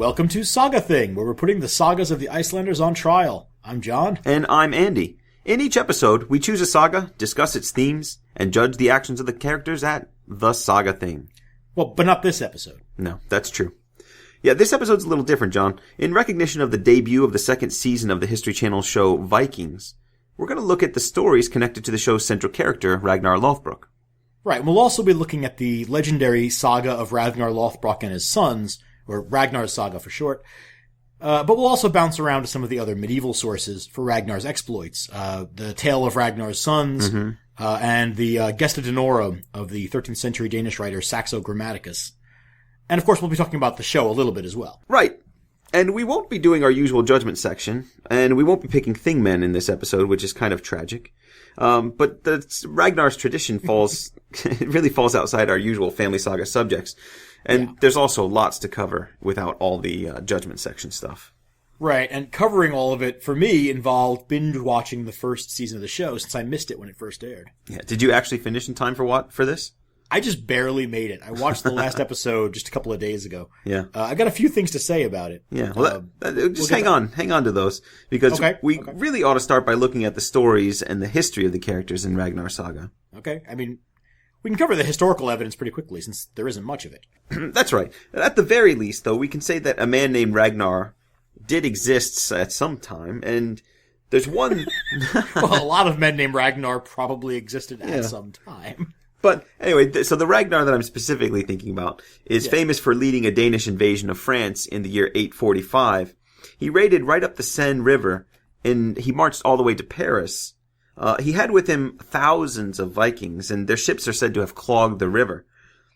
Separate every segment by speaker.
Speaker 1: Welcome to Saga Thing, where we're putting the sagas of the Icelanders on trial. I'm John.
Speaker 2: And I'm Andy. In each episode, we choose a saga, discuss its themes, and judge the actions of the characters at the Saga Thing.
Speaker 1: Well, but not this episode.
Speaker 2: No, that's true. Yeah, this episode's a little different, John. In recognition of the debut of the second season of the History Channel show Vikings, we're going to look at the stories connected to the show's central character, Ragnar Lothbrok.
Speaker 1: Right, we'll also be looking at the legendary saga of Ragnar Lothbrok and his sons, or Ragnar's saga for short. But we'll also bounce around to some of the other medieval sources for Ragnar's exploits. The tale of Ragnar's sons, and the Gesta Danorum of the 13th century Danish writer Saxo Grammaticus. And of course we'll be talking about the show a little bit as well.
Speaker 2: Right. And we won't be doing our usual judgment section, and we won't be picking Thingmen in this episode, which is kind of tragic. But the Ragnar's tradition it really falls outside our usual family saga subjects. And there's also lots to cover without all the judgment section stuff.
Speaker 1: Right, and covering all of it, for me, involved binge-watching the first season of the show, since I missed it when it first aired.
Speaker 2: Yeah. Did you actually finish in time for this?
Speaker 1: I just barely made it. I watched the last episode just a couple of days ago.
Speaker 2: Yeah.
Speaker 1: I got a few things to say about it.
Speaker 2: Yeah, well, just hang on to those, because we really ought to start by looking at the stories and the history of the characters in Ragnar's saga.
Speaker 1: Okay, I mean, we can cover the historical evidence pretty quickly, since there isn't much of it.
Speaker 2: That's right. At the very least, though, we can say that a man named Ragnar did exist at some time, and there's one...
Speaker 1: Well, a lot of men named Ragnar probably existed at some time.
Speaker 2: But anyway, so the Ragnar that I'm specifically thinking about is famous for leading a Danish invasion of France in the year 845. He raided right up the Seine River, and he marched all the way to Paris. He had with him thousands of Vikings, and their ships are said to have clogged the river.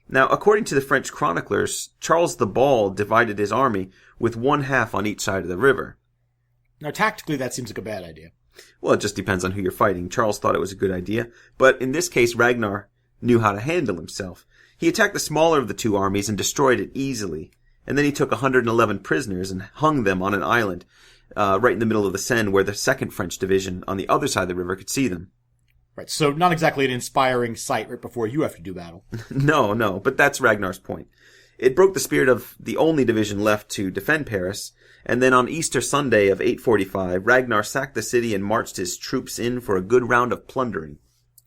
Speaker 2: Now, according to the French chroniclers, Charles the Bald divided his army with one half on each side of the river.
Speaker 1: Now, tactically, that seems like a bad idea.
Speaker 2: Well, it just depends on who you're fighting. Charles thought it was a good idea, but in this case, Ragnar knew how to handle himself. He attacked the smaller of the two armies and destroyed it easily. And then he took 111 prisoners and hung them on an island, right in the middle of the Seine, where the second French division on the other side of the river could see them.
Speaker 1: Right, so not exactly an inspiring sight right before you have to do battle.
Speaker 2: No, but that's Ragnar's point. It broke the spirit of the only division left to defend Paris, and then on Easter Sunday of 845, Ragnar sacked the city and marched his troops in for a good round of plundering.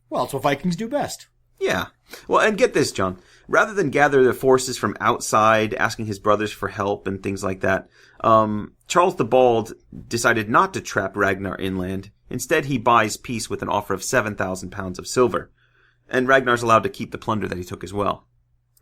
Speaker 1: Well, it's what Vikings do best.
Speaker 2: Yeah. Well, and get this, John. Rather than gather their forces from outside, asking his brothers for help and things like that, Charles the Bald decided not to trap Ragnar inland. Instead, he buys peace with an offer of 7,000 pounds of silver. And Ragnar's allowed to keep the plunder that he took as well.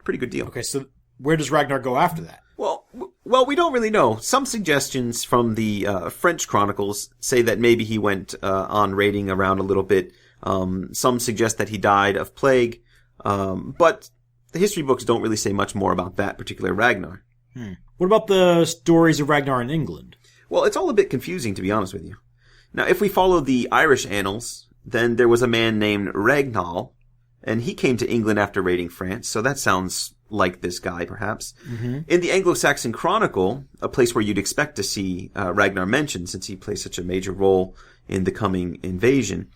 Speaker 2: Pretty good deal.
Speaker 1: Okay, so where does Ragnar go after that?
Speaker 2: Well, we don't really know. Some suggestions from the French chronicles say that maybe he went on raiding around a little bit. Some suggest that he died of plague, but the history books don't really say much more about that particular Ragnar.
Speaker 1: What about the stories of Ragnar in England?
Speaker 2: Well, it's all a bit confusing, to be honest with you. Now, if we follow the Irish annals, then there was a man named Ragnar, and he came to England after raiding France, so that sounds like this guy, perhaps. In the Anglo-Saxon Chronicle, a place where you'd expect to see Ragnar mentioned, since he plays such a major role in the coming invasion,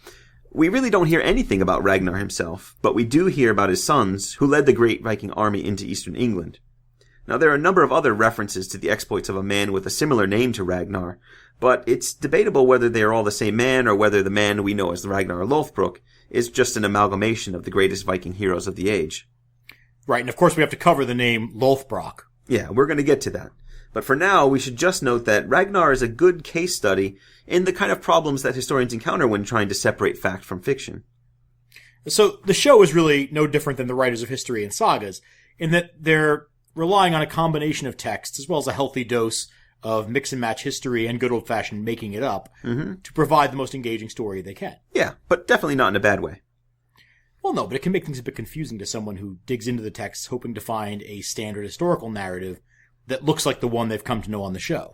Speaker 2: we really don't hear anything about Ragnar himself, but we do hear about his sons, who led the great Viking army into eastern England. Now, there are a number of other references to the exploits of a man with a similar name to Ragnar, but it's debatable whether they are all the same man or whether the man we know as Ragnar Lothbrok is just an amalgamation of the greatest Viking heroes of the age.
Speaker 1: Right, and of course we have to cover the name Lothbrok.
Speaker 2: Yeah, we're going to get to that. But for now, we should just note that Ragnar is a good case study in the kind of problems that historians encounter when trying to separate fact from fiction.
Speaker 1: So the show is really no different than the writers of history and sagas, in that they're relying on a combination of texts as well as a healthy dose of mix and match history and good old-fashioned making it up to provide the most engaging story they can.
Speaker 2: Yeah, but definitely not in a bad way.
Speaker 1: Well, no, but it can make things a bit confusing to someone who digs into the text hoping to find a standard historical narrative that looks like the one they've come to know on the show.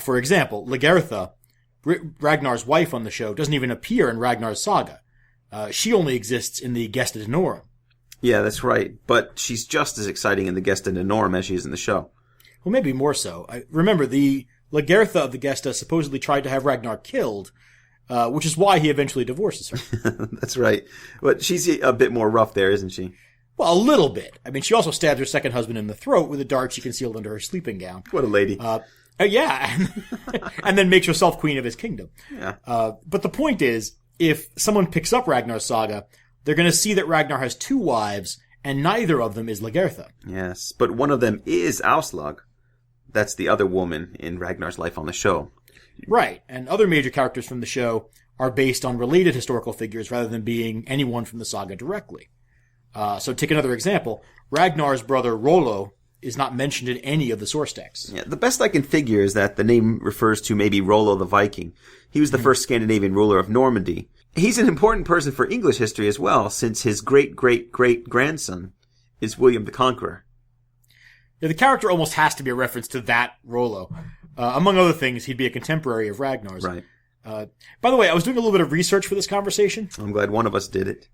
Speaker 1: For example, Lagertha, Ragnar's wife on the show, doesn't even appear in Ragnar's saga. She only exists in the Gesta Danorum.
Speaker 2: Yeah, that's right. But she's just as exciting in the Gesta Danorum as she is in the show.
Speaker 1: Well, maybe more so. Remember, the Lagertha of the Gesta supposedly tried to have Ragnar killed, which is why he eventually divorces her.
Speaker 2: That's right. But she's a bit more rough there, isn't she?
Speaker 1: Well, a little bit. I mean, she also stabbed her second husband in the throat with a dart she concealed under her sleeping gown.
Speaker 2: What a lady.
Speaker 1: Yeah. And then makes herself queen of his kingdom.
Speaker 2: Yeah.
Speaker 1: But the point is, if someone picks up Ragnar's saga, they're going to see that Ragnar has 2 wives, and neither of them is Lagertha.
Speaker 2: Yes, but one of them is Aslaug. That's the other woman in Ragnar's life on the show.
Speaker 1: Right, and other major characters from the show are based on related historical figures rather than being anyone from the saga directly. So take another example. Ragnar's brother Rollo is not mentioned in any of the source texts.
Speaker 2: Yeah, the best I can figure is that the name refers to maybe Rollo the Viking. He was the first Scandinavian ruler of Normandy. He's an important person for English history as well, since his great-great-great-grandson is William the Conqueror.
Speaker 1: Yeah, the character almost has to be a reference to that Rollo. Among other things, he'd be a contemporary of Ragnar's.
Speaker 2: Right.
Speaker 1: By the way, I was doing a little bit of research for this conversation.
Speaker 2: I'm glad one of us did it.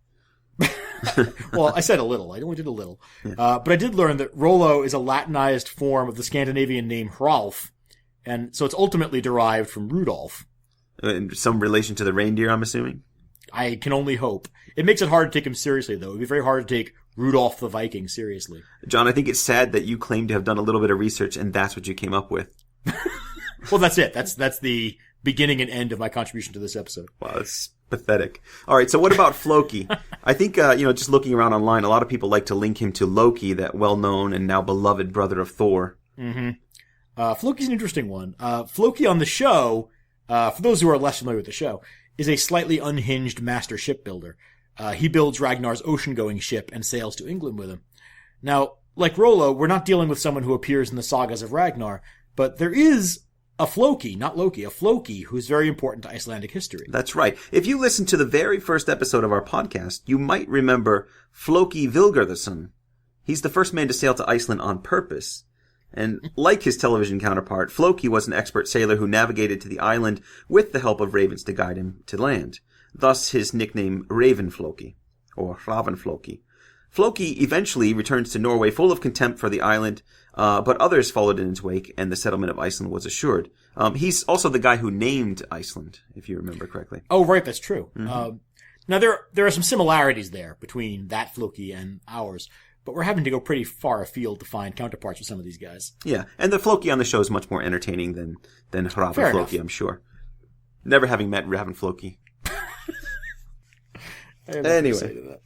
Speaker 1: Well, I said a little. I only did a little. Yeah. But I did learn that Rollo is a Latinized form of the Scandinavian name Hrolf, and so it's ultimately derived from Rudolph.
Speaker 2: In some relation to the reindeer, I'm assuming?
Speaker 1: I can only hope. It makes it hard to take him seriously, though. It would be very hard to take Rudolph the Viking seriously.
Speaker 2: John, I think it's sad that you claim to have done a little bit of research and that's what you came up with.
Speaker 1: Well, that's it. That's the beginning and end of my contribution to this episode.
Speaker 2: Wow, that's pathetic. All right, so what about Floki? I think, just looking around online, a lot of people like to link him to Loki, that well-known and now beloved brother of Thor.
Speaker 1: Mm-hmm. Floki's an interesting one. Floki on the show, for those who are less familiar with the show, is a slightly unhinged master shipbuilder. He builds Ragnar's ocean-going ship and sails to England with him. Now, like Rollo, we're not dealing with someone who appears in the sagas of Ragnar, but there is a Floki, not Loki, a Floki who's very important to Icelandic history.
Speaker 2: That's right. If you listen to the very first episode of our podcast, you might remember Floki Vilgerðarson. He's the first man to sail to Iceland on purpose. And like his television counterpart, Floki was an expert sailor who navigated to the island with the help of ravens to guide him to land. Thus his nickname Raven Floki, or Raven Floki. Floki eventually returns to Norway full of contempt for the island, but others followed in his wake, and the settlement of Iceland was assured. He's also the guy who named Iceland, if you remember correctly.
Speaker 1: Oh, right, that's true. Mm-hmm. Now, there are some similarities there between that Floki and ours, but we're having to go pretty far afield to find counterparts with some of these guys.
Speaker 2: Yeah, and the Floki on the show is much more entertaining than Raven Floki, I'm sure. Never having met Raven Floki. Anyway.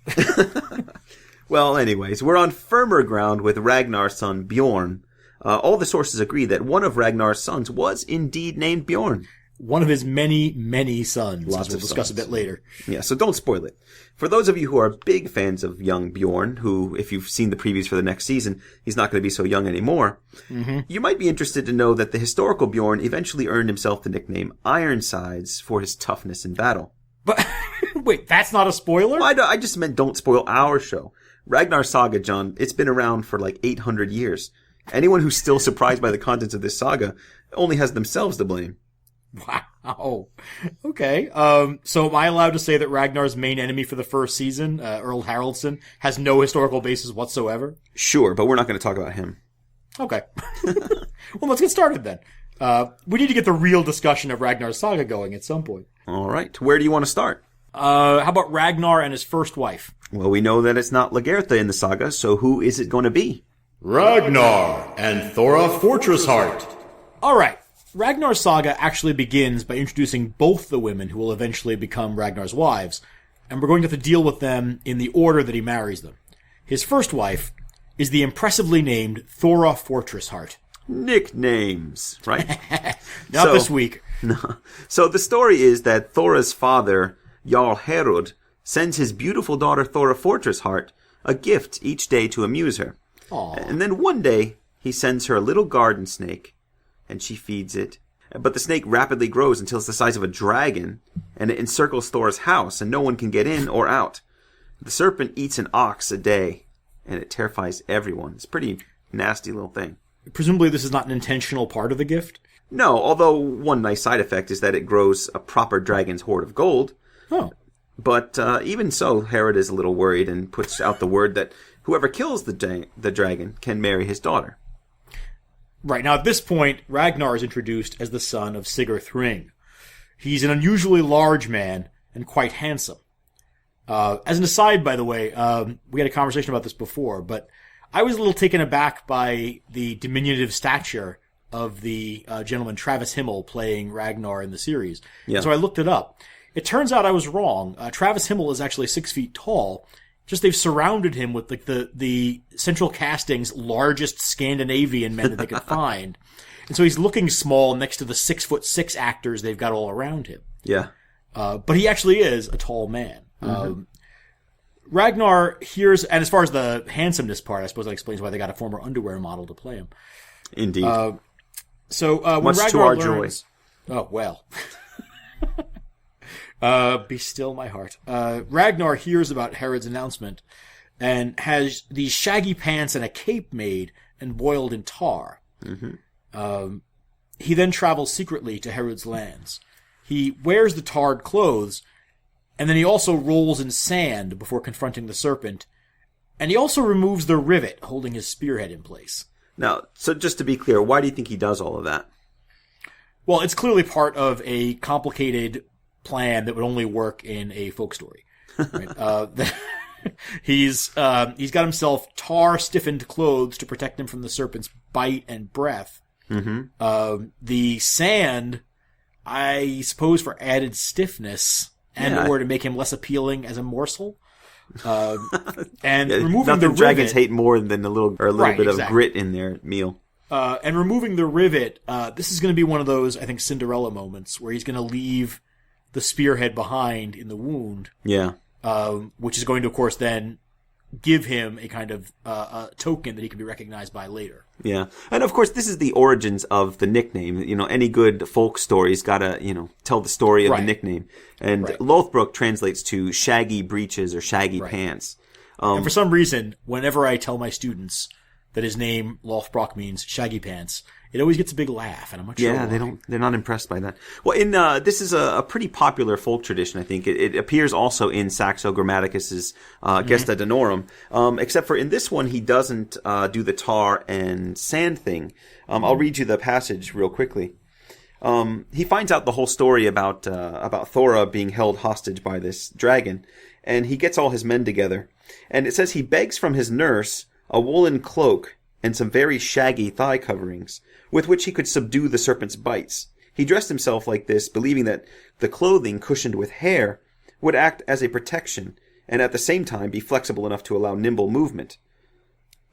Speaker 2: Well, anyways, we're on firmer ground with Ragnar's son Bjorn. All the sources agree that one of Ragnar's sons was indeed named Bjorn.
Speaker 1: One of his many, many sons, as we'll discuss a bit later.
Speaker 2: Yeah, so don't spoil it. For those of you who are big fans of young Bjorn, who, if you've seen the previews for the next season, he's not going to be so young anymore, you might be interested to know that the historical Bjorn eventually earned himself the nickname Ironsides for his toughness in battle.
Speaker 1: But, wait, that's not a spoiler?
Speaker 2: I just meant don't spoil our show. Ragnar's saga, John, it's been around for like 800 years. Anyone who's still surprised by the contents of this saga only has themselves to blame.
Speaker 1: Wow. Okay. So am I allowed to say that Ragnar's main enemy for the first season, Earl Haraldsson, has no historical basis whatsoever?
Speaker 2: Sure, but we're not going to talk about him.
Speaker 1: Okay. Well, let's get started then. We need to get the real discussion of Ragnar's saga going at some point.
Speaker 2: All right. Where do you want to start?
Speaker 1: How about Ragnar and his first wife?
Speaker 2: Well, we know that it's not Lagertha in the saga, so who is it going to be?
Speaker 3: Ragnar and Thora Fortress Heart.
Speaker 1: All right. Ragnar's saga actually begins by introducing both the women who will eventually become Ragnar's wives, and we're going to have to deal with them in the order that he marries them. His first wife is the impressively named Thora Fortress Heart.
Speaker 2: Nicknames, right?
Speaker 1: Not this week.
Speaker 2: No. So the story is that Thora's father, Jarl Herod, sends his beautiful daughter Thora Fortress Heart a gift each day to amuse her.
Speaker 1: Aww.
Speaker 2: And then one day, he sends her a little garden snake, and she feeds it. But the snake rapidly grows until it's the size of a dragon, and it encircles Thora's house, and no one can get in or out. The serpent eats an ox a day, and it terrifies everyone. It's a pretty nasty little thing.
Speaker 1: Presumably this is not an intentional part of the gift?
Speaker 2: No, although one nice side effect is that it grows a proper dragon's hoard of gold.
Speaker 1: Oh.
Speaker 2: But even so, Herod is a little worried and puts out the word that whoever kills the dragon can marry his daughter.
Speaker 1: Right, now at this point, Ragnar is introduced as the son of Sigurd Thring. He's an unusually large man and quite handsome. As an aside, by the way, we had a conversation about this before, but I was a little taken aback by the diminutive stature of the gentleman Travis Himmel playing Ragnar in the series.
Speaker 2: Yeah.
Speaker 1: So I looked it up. It turns out I was wrong. Travis Himmel is actually 6 feet tall. Just they've surrounded him with like the central casting's largest Scandinavian men that they could find. And so he's looking small next to the 6'6" actors they've got all around him.
Speaker 2: Yeah.
Speaker 1: But he actually is a tall man. Ragnar hears, and as far as the handsomeness part, I suppose that explains why they got a former underwear model to play him.
Speaker 2: Indeed.
Speaker 1: When
Speaker 2: Much
Speaker 1: Ragnar
Speaker 2: to our
Speaker 1: learns,
Speaker 2: joy.
Speaker 1: Oh, well. Be still my heart. Ragnar hears about Herod's announcement and has these shaggy pants and a cape made and boiled in tar. He then travels secretly to Herod's lands. He wears the tarred clothes, and then he also rolls in sand before confronting the serpent, and he also removes the rivet holding his spearhead in place.
Speaker 2: Now, so just to be clear, why do you think he does all of that?
Speaker 1: Well, it's clearly part of a complicated plan that would only work in a folk story. Right? He's got himself tar-stiffened clothes to protect him from the serpent's bite and breath. The sand, I suppose, for added stiffness and or to make him less appealing as a morsel. And removing the rivet,
Speaker 2: dragons hate more than a little bit
Speaker 1: exactly.
Speaker 2: of grit in their meal.
Speaker 1: And removing the rivet, this is going to be one of those, I think, Cinderella moments where he's going to leave the spearhead behind in the wound.
Speaker 2: Yeah.
Speaker 1: Which is going to, of course, then give him a kind of a token that he can be recognized by later.
Speaker 2: Yeah. And of course, this is the origins of the nickname. You know, any good folk story's gotta, tell the story of the nickname. And Lothbrok translates to shaggy breeches or shaggy pants.
Speaker 1: And for some reason, whenever I tell my students that his name, Lothbrok, means shaggy pants, it always gets a big laugh, and I'm not sure why.
Speaker 2: They're not impressed by that. Well, this is a pretty popular folk tradition, I think. It appears also in Saxo Grammaticus's Gesta Danorum, except for in this one, he doesn't do the tar and sand thing. I'll read you the passage real quickly. He finds out the whole story about Thora being held hostage by this dragon, and he gets all his men together. And it says he begs from his nurse a woolen cloak and some very shaggy thigh coverings, with which he could subdue the serpent's bites. He dressed himself like this, believing that the clothing cushioned with hair would act as a protection, and at the same time be flexible enough to allow nimble movement.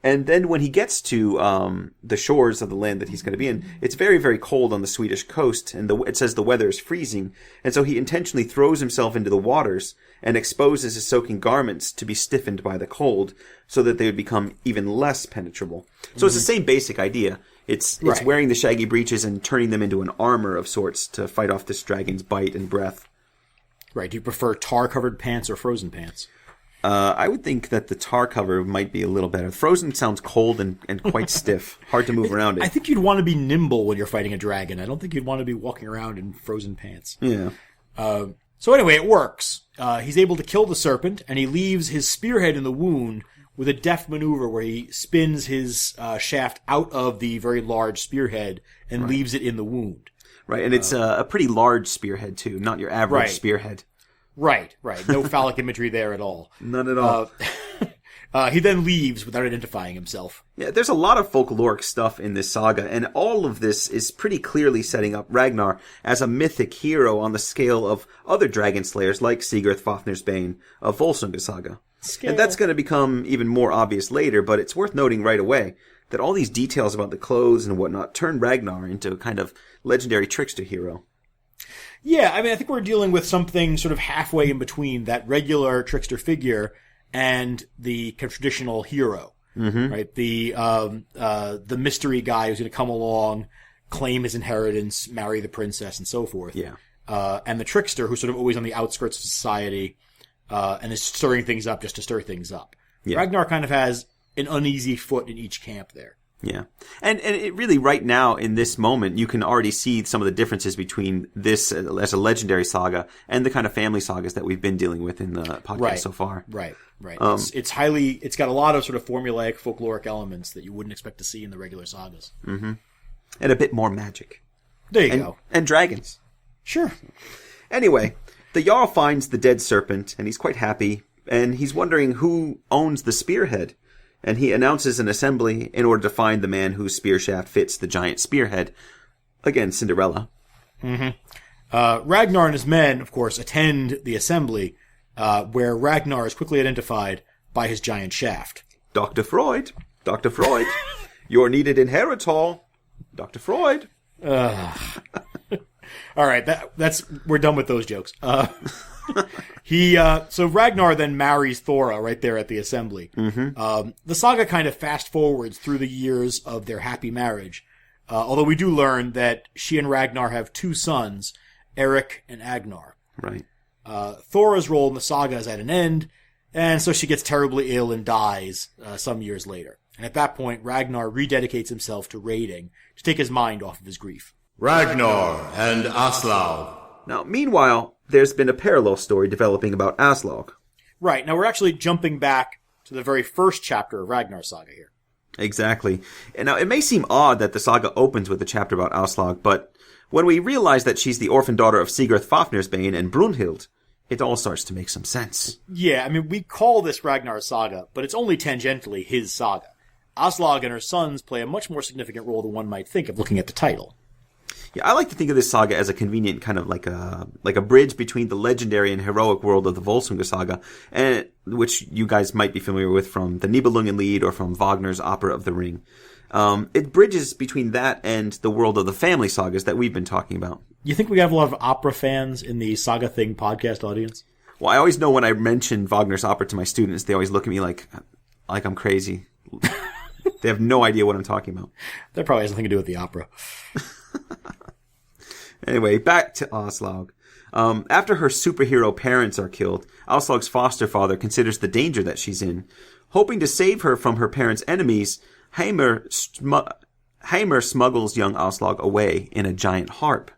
Speaker 2: And then when he gets to the shores of the land that he's going to be in, it's very, very cold on the Swedish coast, and it says the weather is freezing, and so he intentionally throws himself into the waters and exposes his soaking garments to be stiffened by the cold, so that they would become even less penetrable. So it's the same basic idea. It's wearing the shaggy breeches and turning them into an armor of sorts to fight off this dragon's bite and breath.
Speaker 1: Right. Do you prefer tar-covered pants or frozen pants?
Speaker 2: I would think that the tar cover might be a little better. Frozen sounds cold and quite stiff. Hard to move around in.
Speaker 1: I think you'd want to be nimble when you're fighting a dragon. I don't think you'd want to be walking around in frozen pants.
Speaker 2: Yeah.
Speaker 1: So anyway, it works. He's able to kill the serpent, and he leaves his spearhead in the wound with a deft maneuver where he spins his shaft out of the very large spearhead and leaves it in the wound.
Speaker 2: Right, and it's a pretty large spearhead, too, not your average spearhead.
Speaker 1: Right. No phallic imagery there at all.
Speaker 2: None at all.
Speaker 1: He then leaves without identifying himself.
Speaker 2: Yeah, there's a lot of folkloric stuff in this saga, and all of this is pretty clearly setting up Ragnar as a mythic hero on the scale of other dragon slayers like Sigurd Fafnir's Bane of Volsunga Saga. And that's going to become even more obvious later, but it's worth noting right away that all these details about the clothes and whatnot turn Ragnar into a kind of legendary trickster hero.
Speaker 1: Yeah, I mean, I think we're dealing with something sort of halfway in between that regular trickster figure and the traditional hero, right? The mystery guy who's going to come along, claim his inheritance, marry the princess, and so forth.
Speaker 2: Yeah.
Speaker 1: And the trickster who's sort of always on the outskirts of society, and is stirring things up just to stir things up. Yeah. Ragnar kind of has an uneasy foot in each camp there.
Speaker 2: Yeah. And it really, right now, in this moment, you can already see some of the differences between this as a legendary saga and the kind of family sagas that we've been dealing with in the podcast so far.
Speaker 1: Right. It's got a lot of sort of formulaic folkloric elements that you wouldn't expect to see in the regular sagas.
Speaker 2: Mm-hmm. And a bit more magic.
Speaker 1: There you go.
Speaker 2: And dragons.
Speaker 1: Sure.
Speaker 2: Anyway, the Jarl finds the dead serpent, and he's quite happy. and he's wondering who owns the spearhead. And he announces an assembly in order to find the man whose spear shaft fits the giant spearhead. Again, Cinderella.
Speaker 1: Ragnar and his men, of course, attend the assembly, where Ragnar is quickly identified by his giant shaft.
Speaker 2: Dr. Freud, you're needed in Harrods Hall. Dr. Freud.
Speaker 1: All right, we're done with those jokes. So Ragnar then marries Thora right there at the assembly. The saga kind of fast forwards through the years of their happy marriage. Although we do learn that she and Ragnar have 2 sons, Eric and Agnar.
Speaker 2: Right.
Speaker 1: Thora's role in the saga is at an end, and so she gets terribly ill and dies some years later. And at that point, Ragnar rededicates himself to raiding to take his mind off of his grief.
Speaker 3: Ragnar and Aslaug.
Speaker 2: Now, meanwhile, there's been a parallel story developing about Aslaug.
Speaker 1: Right. Now, we're actually jumping back to the very first chapter of Ragnar's saga here.
Speaker 2: Exactly. And now, it may seem odd that the saga opens with a chapter about Aslaug, but when we realize that she's the orphan daughter of Sigurd Fafnirsbane and Brunhild, it all starts to make some sense.
Speaker 1: Yeah, I mean, we call this Ragnar's saga, but it's only tangentially his saga. Aslaug and her sons play a much more significant role than one might think of looking at the title.
Speaker 2: Yeah, I like to think of this saga as a convenient kind of like a bridge between the legendary and heroic world of the Volsunga saga, and which you guys might be familiar with from the Nibelungenlied or from Wagner's Opera of the Ring. It bridges between that and the world of the family sagas that we've been talking about.
Speaker 1: You think we have a lot of opera fans in the Saga Thing podcast audience?
Speaker 2: Well, I always know when I mention Wagner's opera to my students, they always look at me like I'm crazy. They have no idea what I'm talking about.
Speaker 1: That probably has nothing to do with the opera.
Speaker 2: Anyway, back to Aslaug. After her superhero parents are killed, Aslaug's foster father considers the danger that she's in. Hoping to save her from her parents' enemies, Heimer smuggles young Aslaug away in a giant harp.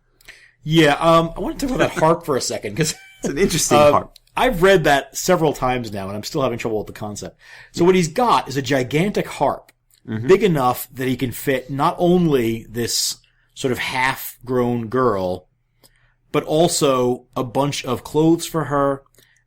Speaker 1: Yeah, I want to talk about that harp for a second, because
Speaker 2: it's an interesting harp.
Speaker 1: I've read that several times now, and I'm still having trouble with the concept. So what he's got is a gigantic harp, big enough that he can fit not only this sort of half-grown girl, but also a bunch of clothes for her,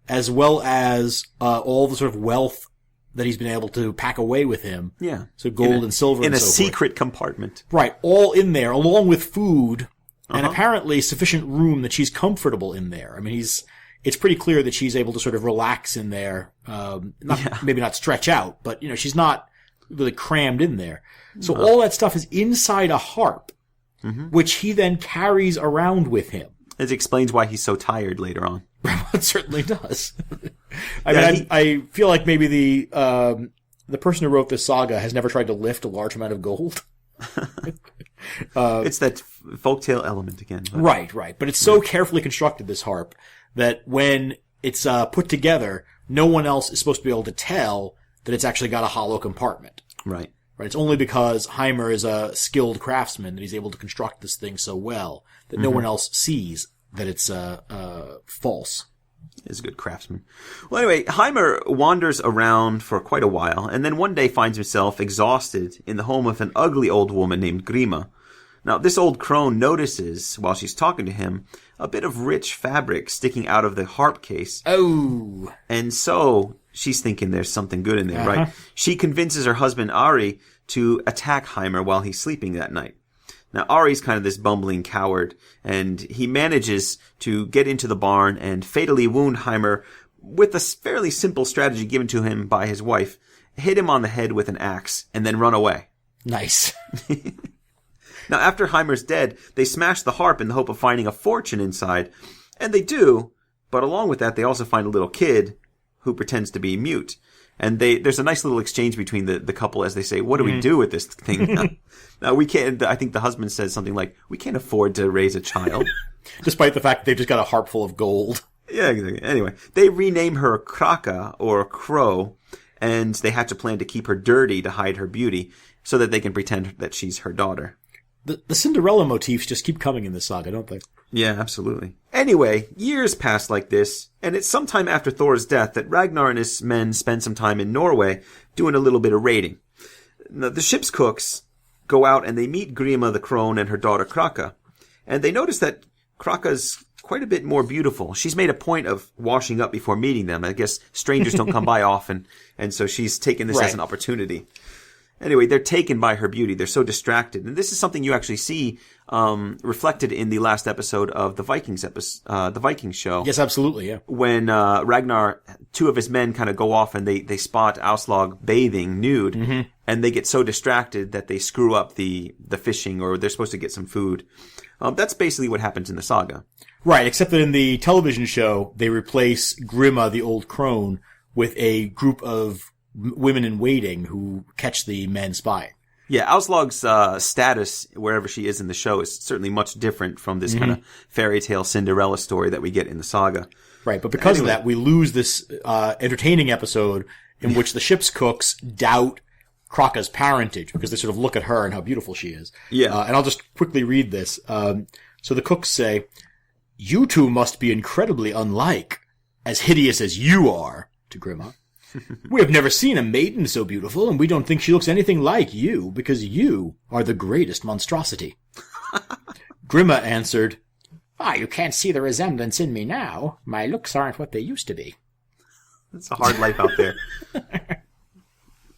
Speaker 1: as well as all the sort of wealth that he's been able to pack away with him.
Speaker 2: Yeah.
Speaker 1: So gold and silver and so forth.
Speaker 2: In a secret compartment.
Speaker 1: Right, all in there, along with food, and apparently sufficient room that she's comfortable in there. I mean, it's pretty clear that she's able to sort of relax in there, maybe not stretch out, but, she's not really crammed in there. So all that stuff is inside a harp, which he then carries around with him.
Speaker 2: It explains why he's so tired later on.
Speaker 1: It certainly does. I feel like maybe the person who wrote this saga has never tried to lift a large amount of gold.
Speaker 2: It's that folktale element again. But.
Speaker 1: Right. But it's so carefully constructed, this harp, that when it's put together, no one else is supposed to be able to tell that it's actually got a hollow compartment.
Speaker 2: Right.
Speaker 1: It's only because Heimer is a skilled craftsman that he's able to construct this thing so well that no one else sees that it's false.
Speaker 2: He's a good craftsman. Well, anyway, Heimer wanders around for quite a while, and then one day finds himself exhausted in the home of an ugly old woman named Grima. Now, this old crone notices, while she's talking to him, a bit of rich fabric sticking out of the harp case.
Speaker 1: Oh!
Speaker 2: And so, she's thinking there's something good in there, right? She convinces her husband, Ari, to attack Heimer while he's sleeping that night. Now, Ari's kind of this bumbling coward, and he manages to get into the barn and fatally wound Heimer with a fairly simple strategy given to him by his wife. Hit him on the head with an axe, and then run away.
Speaker 1: Nice.
Speaker 2: Now, after Heimer's dead, they smash the harp in the hope of finding a fortune inside. And they do, but along with that, they also find a little kid who pretends to be mute. And there's a nice little exchange between the couple as they say, what do we do with this thing? Now, we can't, I think the husband says something like, we can't afford to raise a child.
Speaker 1: Despite the fact that they've just got a harp full of gold.
Speaker 2: Yeah, exactly. Anyway, they rename her Kraka, or Crow, and they hatch a plan to keep her dirty to hide her beauty, so that they can pretend that she's her daughter.
Speaker 1: The Cinderella motifs just keep coming in this saga, don't they?
Speaker 2: Yeah, absolutely. Anyway, years pass like this, and it's sometime after Thor's death that Ragnar and his men spend some time in Norway doing a little bit of raiding. Now, the ship's cooks go out and they meet Grima the crone and her daughter Kraka, and they notice that Kraka's quite a bit more beautiful. She's made a point of washing up before meeting them. I guess strangers don't come by often, and so she's taken this as an opportunity. Anyway, they're taken by her beauty. They're so distracted. And this is something you actually see reflected in the last episode of the Vikings show.
Speaker 1: Yes, absolutely, yeah.
Speaker 2: When Ragnar, two of his men kind of go off and they spot Aslaug bathing nude, and they get so distracted that they screw up the fishing, or they're supposed to get some food. That's basically what happens in the saga.
Speaker 1: Right, except that in the television show, they replace Grima, the old crone, with a group of women in waiting who catch the men spying. Yeah,
Speaker 2: Aslaug's status, wherever she is in the show, is certainly much different from this kind of fairy tale Cinderella story that we get in the saga.
Speaker 1: Right, but because of that, we lose this entertaining episode in which the ship's cooks doubt Kraka's parentage, because they sort of look at her and how beautiful she is.
Speaker 2: Yeah.
Speaker 1: And I'll just quickly read this. So the cooks say, "You two must be incredibly unlike, as hideous as you are," to Grima. "We have never seen a maiden so beautiful, and we don't think she looks anything like you, because you are the greatest monstrosity." Grima answered, "You can't see the resemblance in me now. My looks aren't what they used to be."
Speaker 2: It's a hard life out there.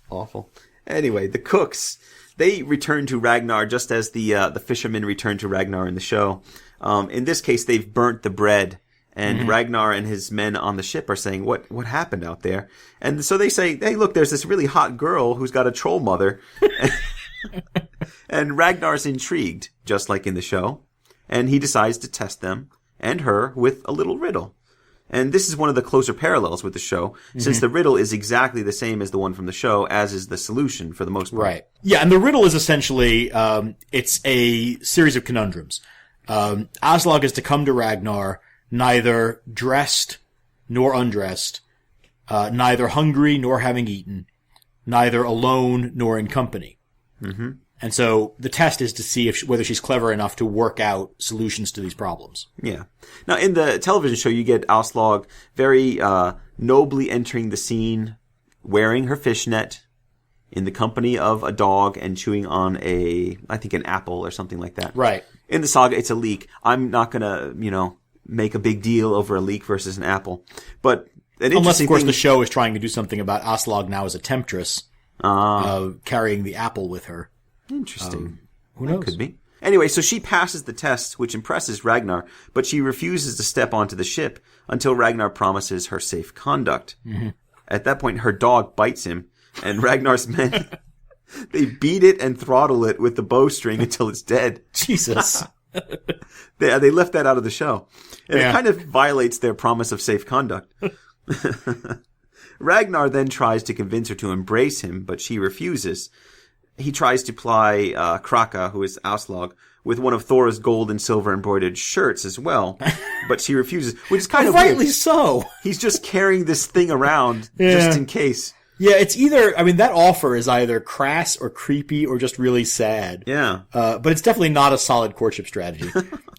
Speaker 2: Awful. Anyway, the cooks, they return to Ragnar just as the fishermen return to Ragnar in the show. In this case, they've burnt the bread. And Ragnar and his men on the ship are saying, what happened out there? And so they say, "Hey, look, there's this really hot girl who's got a troll mother." And Ragnar's intrigued, just like in the show. And he decides to test them and her with a little riddle. And this is one of the closer parallels with the show, since the riddle is exactly the same as the one from the show, as is the solution for the most part.
Speaker 1: Right. Yeah, and the riddle is essentially, it's a series of conundrums. Aslaug is to come to Ragnar neither dressed nor undressed, neither hungry nor having eaten, neither alone nor in company. And so the test is to see whether she's clever enough to work out solutions to these problems.
Speaker 2: Yeah. Now, in the television show, you get Aslaug very nobly entering the scene, wearing her fishnet, in the company of a dog, and chewing on I think an apple or something like that.
Speaker 1: Right.
Speaker 2: In the saga, it's a leek. I'm not gonna, make a big deal over a leek versus an apple. But
Speaker 1: unless, of course, the show is trying to do something about Aslaug now as a temptress, carrying the apple with her.
Speaker 2: Interesting.
Speaker 1: Who knows?
Speaker 2: That could be. Anyway, so she passes the test, which impresses Ragnar, but she refuses to step onto the ship until Ragnar promises her safe conduct. At that point, her dog bites him, and Ragnar's men, they beat it and throttle it with the bowstring until it's dead.
Speaker 1: Jesus.
Speaker 2: They left that out of the show. And it kind of violates their promise of safe conduct. Ragnar then tries to convince her to embrace him, but she refuses. He tries to ply Kraka, who is Aslaug, with one of Thora's gold and silver embroidered shirts as well, but she refuses, which is kind of
Speaker 1: rightly
Speaker 2: weird.
Speaker 1: So.
Speaker 2: He's just carrying this thing around just in case.
Speaker 1: Yeah, it's either, that offer is either crass or creepy or just really sad.
Speaker 2: Yeah.
Speaker 1: But it's definitely not a solid courtship strategy.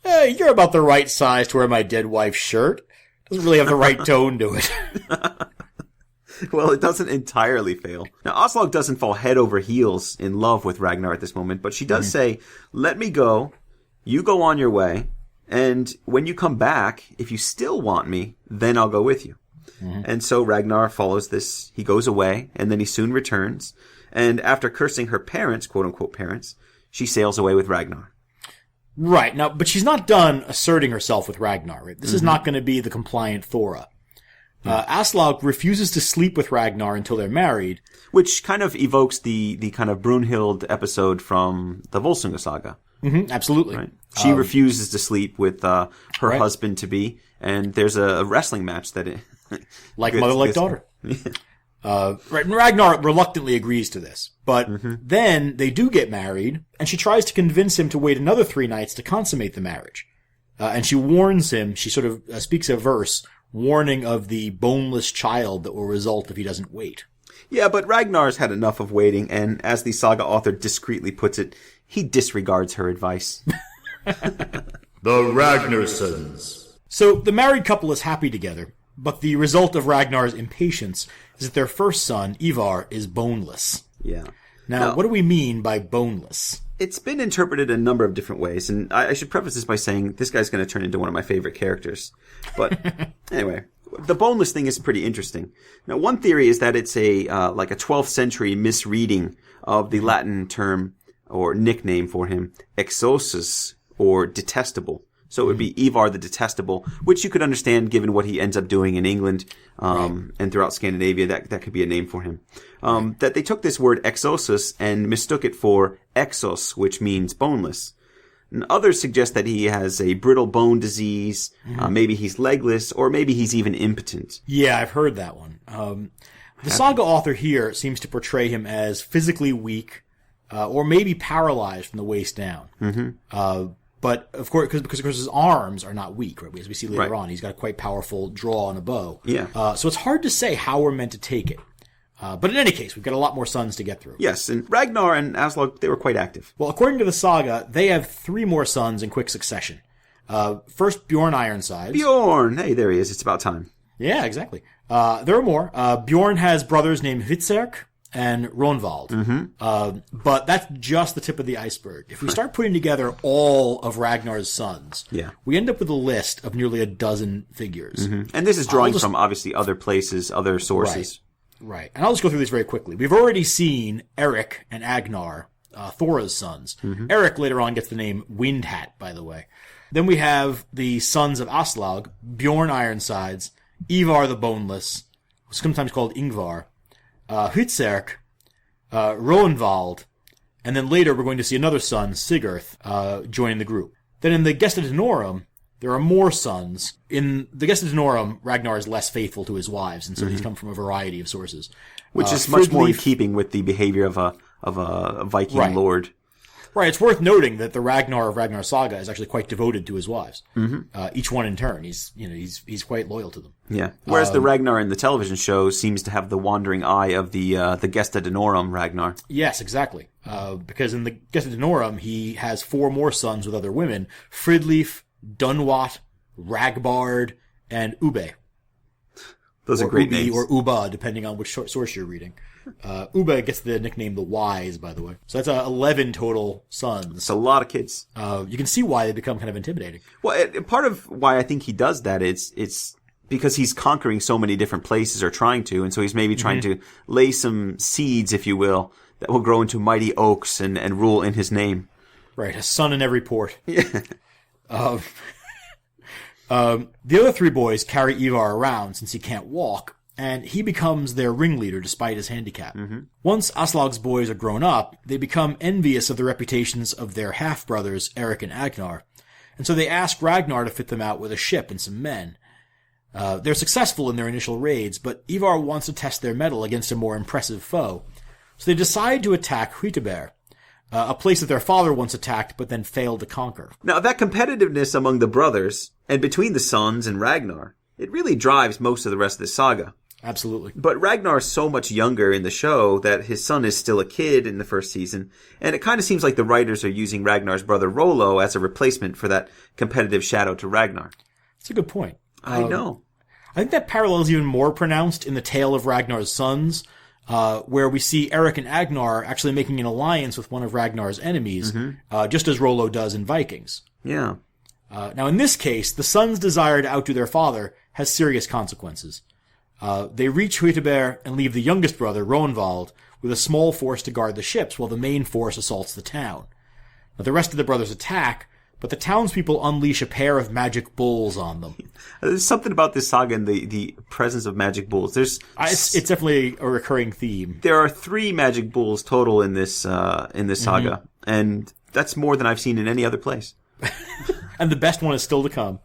Speaker 1: Hey, you're about the right size to wear my dead wife's shirt. Doesn't really have the right tone to it.
Speaker 2: Well, it doesn't entirely fail. Now, Aslaug doesn't fall head over heels in love with Ragnar at this moment, but she does say, "Let me go, you go on your way, and when you come back, if you still want me, then I'll go with you." And so Ragnar follows this. He goes away, and then he soon returns. And after cursing her parents, quote-unquote parents, she sails away with Ragnar.
Speaker 1: Right. Now, but she's not done asserting herself with Ragnar, right? This is not going to be the compliant Thora. Aslaug refuses to sleep with Ragnar until they're married.
Speaker 2: Which kind of evokes the kind of Brunhild episode from the Volsunga saga.
Speaker 1: Absolutely.
Speaker 2: Right. She refuses to sleep with her husband-to-be, and there's a wrestling match that...
Speaker 1: like mother, like daughter. Right, and Ragnar reluctantly agrees to this. But then they do get married, and she tries to convince him to wait another 3 nights to consummate the marriage. And she warns him, she sort of speaks a verse, warning of the boneless child that will result if he doesn't wait.
Speaker 2: Yeah, but Ragnar's had enough of waiting, and as the saga author discreetly puts it, he disregards her advice.
Speaker 3: The Ragnarsons.
Speaker 1: So the married couple is happy together, but the result of Ragnar's impatience is that their first son, Ivar, is boneless.
Speaker 2: Yeah.
Speaker 1: Now, what do we mean by boneless?
Speaker 2: It's been interpreted a number of different ways, and I should preface this by saying this guy's going to turn into one of my favorite characters. But anyway, the boneless thing is pretty interesting. Now, one theory is that it's like a 12th century misreading of the Latin term or nickname for him, exosus, or detestable. So it would be Ivar the Detestable, which you could understand given what he ends up doing in England and throughout Scandinavia. That could be a name for him. That they took this word exosus and mistook it for exos, which means boneless. And others suggest that he has a brittle bone disease, maybe he's legless, or maybe he's even impotent.
Speaker 1: Yeah, I've heard that one. The saga author here seems to portray him as physically weak, or maybe paralyzed from the waist down. But of course, because his arms are not weak, right? As we see later on, he's got a quite powerful draw on a bow.
Speaker 2: Yeah.
Speaker 1: So it's hard to say how we're meant to take it. But in any case, we've got a lot more sons to get through.
Speaker 2: Yes, and Ragnar and Aslaug, they were quite active.
Speaker 1: Well, according to the saga, they have 3 more sons in quick succession. First, Bjorn Ironsides.
Speaker 2: Bjorn! Hey, there he is. It's about time.
Speaker 1: Yeah, exactly. There are more. Bjorn has brothers named Hvitserk and Ronvald. But that's just the tip of the iceberg. If we start putting together all of Ragnar's sons, we end up with a list of nearly a dozen figures.
Speaker 2: And this is drawing from, obviously, other places, other sources.
Speaker 1: Right. And I'll just go through these very quickly. We've already seen Eric and Agnar, Thora's sons. Eric later on gets the name Windhat, by the way. Then we have the sons of Aslaug, Bjorn Ironsides, Ivar the Boneless, sometimes called Ingvar, Hvitserk, Roenvald, and then later we're going to see another son, Sigurd, joining the group. Then in the Gesta Danorum, there are more sons. In the Gesta Danorum, Ragnar is less faithful to his wives, and so these come from a variety of sources.
Speaker 2: Which is much more in keeping with the behavior of a Viking lord.
Speaker 1: Right, it's worth noting that the Ragnar of Ragnar's saga is actually quite devoted to his wives. Each one in turn. He's quite loyal to them.
Speaker 2: Yeah. Whereas the Ragnar in the television show seems to have the wandering eye of the Gesta Danorum Ragnar.
Speaker 1: Yes, exactly. Because in the Gesta Danorum, he has 4 more sons with other women: Fridleif, Dunwat, Ragbard, and Ube.
Speaker 2: Those are great names.
Speaker 1: Or Uba, depending on which source you're reading. Uba gets the nickname the Wise, by the way. So that's 11 total sons.
Speaker 2: It's a lot of kids.
Speaker 1: You can see why they become kind of intimidating.
Speaker 2: Well, part of why I think he does that is it's because he's conquering so many different places, or trying to, and so he's maybe trying to lay some seeds, if you will, that will grow into mighty oaks and rule in his name.
Speaker 1: Right, a son in every port.
Speaker 2: Yeah.
Speaker 1: The other 3 boys carry Ivar around since he can't walk, and he becomes their ringleader despite his handicap. Once Aslaug's boys are grown up, they become envious of the reputations of their half-brothers, Eric and Agnar, and so they ask Ragnar to fit them out with a ship and some men. They're successful in their initial raids, but Ivar wants to test their mettle against a more impressive foe, so they decide to attack Hvitserk, a place that their father once attacked but then failed to conquer.
Speaker 2: Now, that competitiveness among the brothers, and between the sons and Ragnar, it really drives most of the rest of the saga.
Speaker 1: Absolutely.
Speaker 2: But Ragnar is so much younger in the show that his son is still a kid in the first season, and it kind of seems like the writers are using Ragnar's brother Rollo as a replacement for that competitive shadow to Ragnar.
Speaker 1: That's a good point.
Speaker 2: I know.
Speaker 1: I think that parallel is even more pronounced in the tale of Ragnar's sons, where we see Eric and Agnar actually making an alliance with one of Ragnar's enemies, just as Rollo does in Vikings.
Speaker 2: Yeah.
Speaker 1: Now, in this case, the sons' desire to outdo their father has serious consequences. They reach Hvitserk and leave the youngest brother, Roenvald, with a small force to guard the ships while the main force assaults the town. Now, the rest of the brothers attack, but the townspeople unleash a pair of magic bulls on them.
Speaker 2: There's something about this saga and the presence of magic bulls.
Speaker 1: It's definitely a recurring theme.
Speaker 2: There are 3 magic bulls total in this saga, and that's more than I've seen in any other place.
Speaker 1: And the best one is still to come.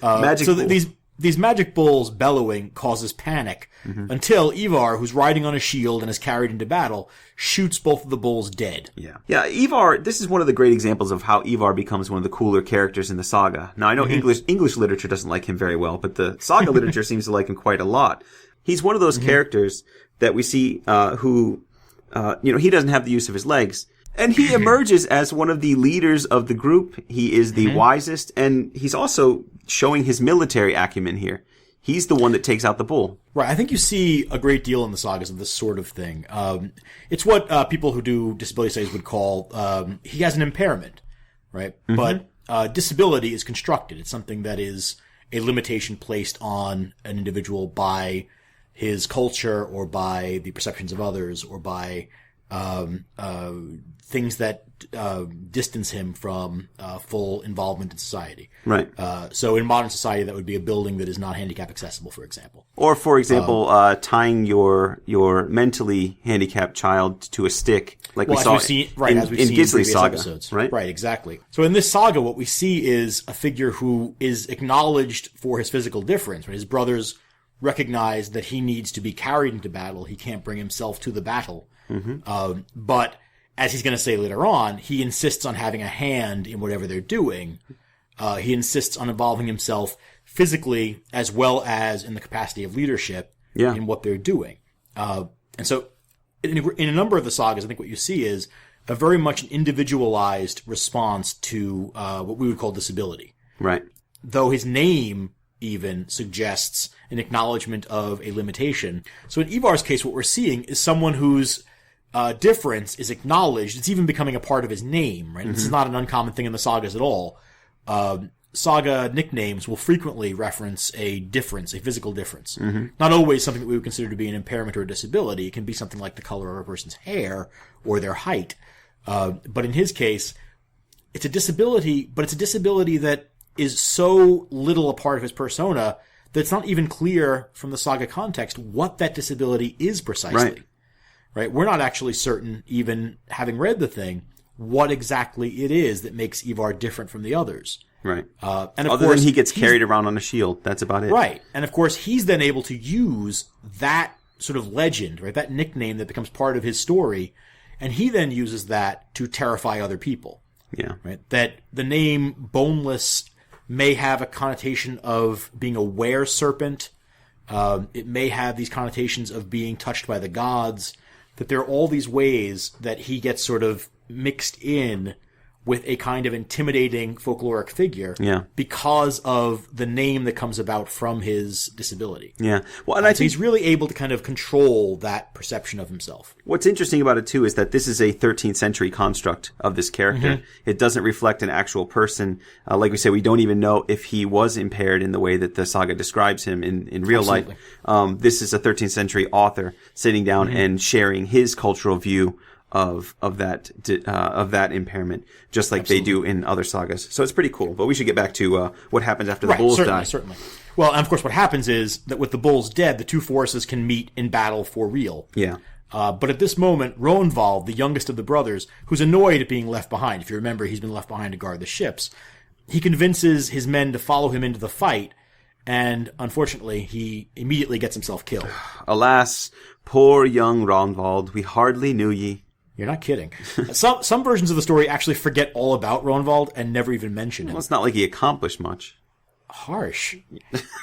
Speaker 2: Magic bulls.
Speaker 1: These magic bulls bellowing causes panic until Ivar, who's riding on a shield and is carried into battle, shoots both of the bulls dead.
Speaker 2: Yeah, Ivar, this is one of the great examples of how Ivar becomes one of the cooler characters in the saga. Now, I know English literature doesn't like him very well, but the saga literature seems to like him quite a lot. He's one of those characters that we see who, he doesn't have the use of his legs. And he emerges as one of the leaders of the group. He is the wisest, and he's also showing his military acumen here. He's the one that takes out the bull.
Speaker 1: Right. I think you see a great deal in the sagas of this sort of thing. It's what people who do disability studies would call he has an impairment, right? Mm-hmm. But disability is constructed. It's something that is a limitation placed on an individual by his culture or by the perceptions of others or by things that distance him from full involvement in society.
Speaker 2: Right.
Speaker 1: So in modern society, that would be a building that is not handicap accessible, for example.
Speaker 2: Or, for example, tying your mentally handicapped child to a stick, like we saw in Gisli's saga.
Speaker 1: Episodes.
Speaker 2: Right?
Speaker 1: Right, exactly. So in this saga, what we see is a figure who is acknowledged for his physical difference. Right? His brothers recognize that he needs to be carried into battle. He can't bring himself to the battle. Mm-hmm. But as he's going to say later on, he insists on having a hand in whatever they're doing. He insists on involving himself physically as well as in the capacity of leadership in what they're doing. And so in a number of the sagas, I think what you see is a very much an individualized response to what we would call disability.
Speaker 2: Right.
Speaker 1: Though his name even suggests an acknowledgement of a limitation. So in Ivar's case, what we're seeing is someone whose difference is acknowledged. It's even becoming a part of his name, right? Mm-hmm. This is not an uncommon thing in the sagas at all. Saga nicknames will frequently reference a difference, a physical difference. Mm-hmm. Not always something that we would consider to be an impairment or a disability. It can be something like the color of a person's hair or their height. But in his case, it's a disability, but it's a disability that is so little a part of his persona that it's not even clear from the saga context what that disability is precisely. Right? We're not actually certain, even having read the thing, what exactly it is that makes Ivar different from the others.
Speaker 2: Right.
Speaker 1: And of
Speaker 2: Other
Speaker 1: course,
Speaker 2: than he gets carried around on a shield. That's about it.
Speaker 1: Right. And of course, he's then able to use that sort of legend, right? That nickname that becomes part of his story. And he then uses that to terrify other people.
Speaker 2: Yeah.
Speaker 1: Right. That the name Boneless may have a connotation of being a were-serpent. It may have these connotations of being touched by the gods. That there are all these ways that he gets sort of mixed in with a kind of intimidating folkloric figure because of the name that comes about from his disability.
Speaker 2: Yeah. Well, and I think
Speaker 1: he's really able to kind of control that perception of himself.
Speaker 2: What's interesting about it, too, is that this is a 13th century construct of this character. Mm-hmm. It doesn't reflect an actual person. Like we say, we don't even know if he was impaired in the way that the saga describes him in real life. This is a 13th century author sitting down and sharing his cultural view of that impairment, just like they do in other sagas. So it's pretty cool. But we should get back to what happens after the bulls die.
Speaker 1: Certainly. Well, and of course, what happens is that with the bulls dead, the two forces can meet in battle for real.
Speaker 2: Yeah.
Speaker 1: But at this moment, Rognvald, the youngest of the brothers, who's annoyed at being left behind. If you remember, he's been left behind to guard the ships. He convinces his men to follow him into the fight, and unfortunately, he immediately gets himself killed.
Speaker 2: Alas, poor young Rognvald, we hardly knew ye.
Speaker 1: You're not kidding. Some versions of the story actually forget all about Rognvald and never even mention him.
Speaker 2: Well, it's not like he accomplished much.
Speaker 1: Harsh.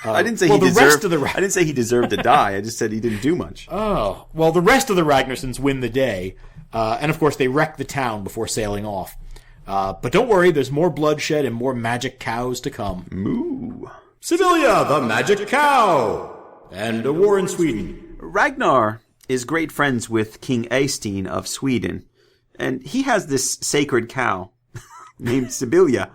Speaker 2: I didn't say I didn't say he deserved to die. I just said he didn't do much.
Speaker 1: Oh, well, the rest of the Ragnarsons win the day, and of course they wreck the town before sailing off. But don't worry, there's more bloodshed and more magic cows to come.
Speaker 2: Moo.
Speaker 3: Sevilla, the magic cow, and a war in Sweden.
Speaker 2: Ragnar is great friends with King Eystein of Sweden, and he has this sacred cow named Sibylla,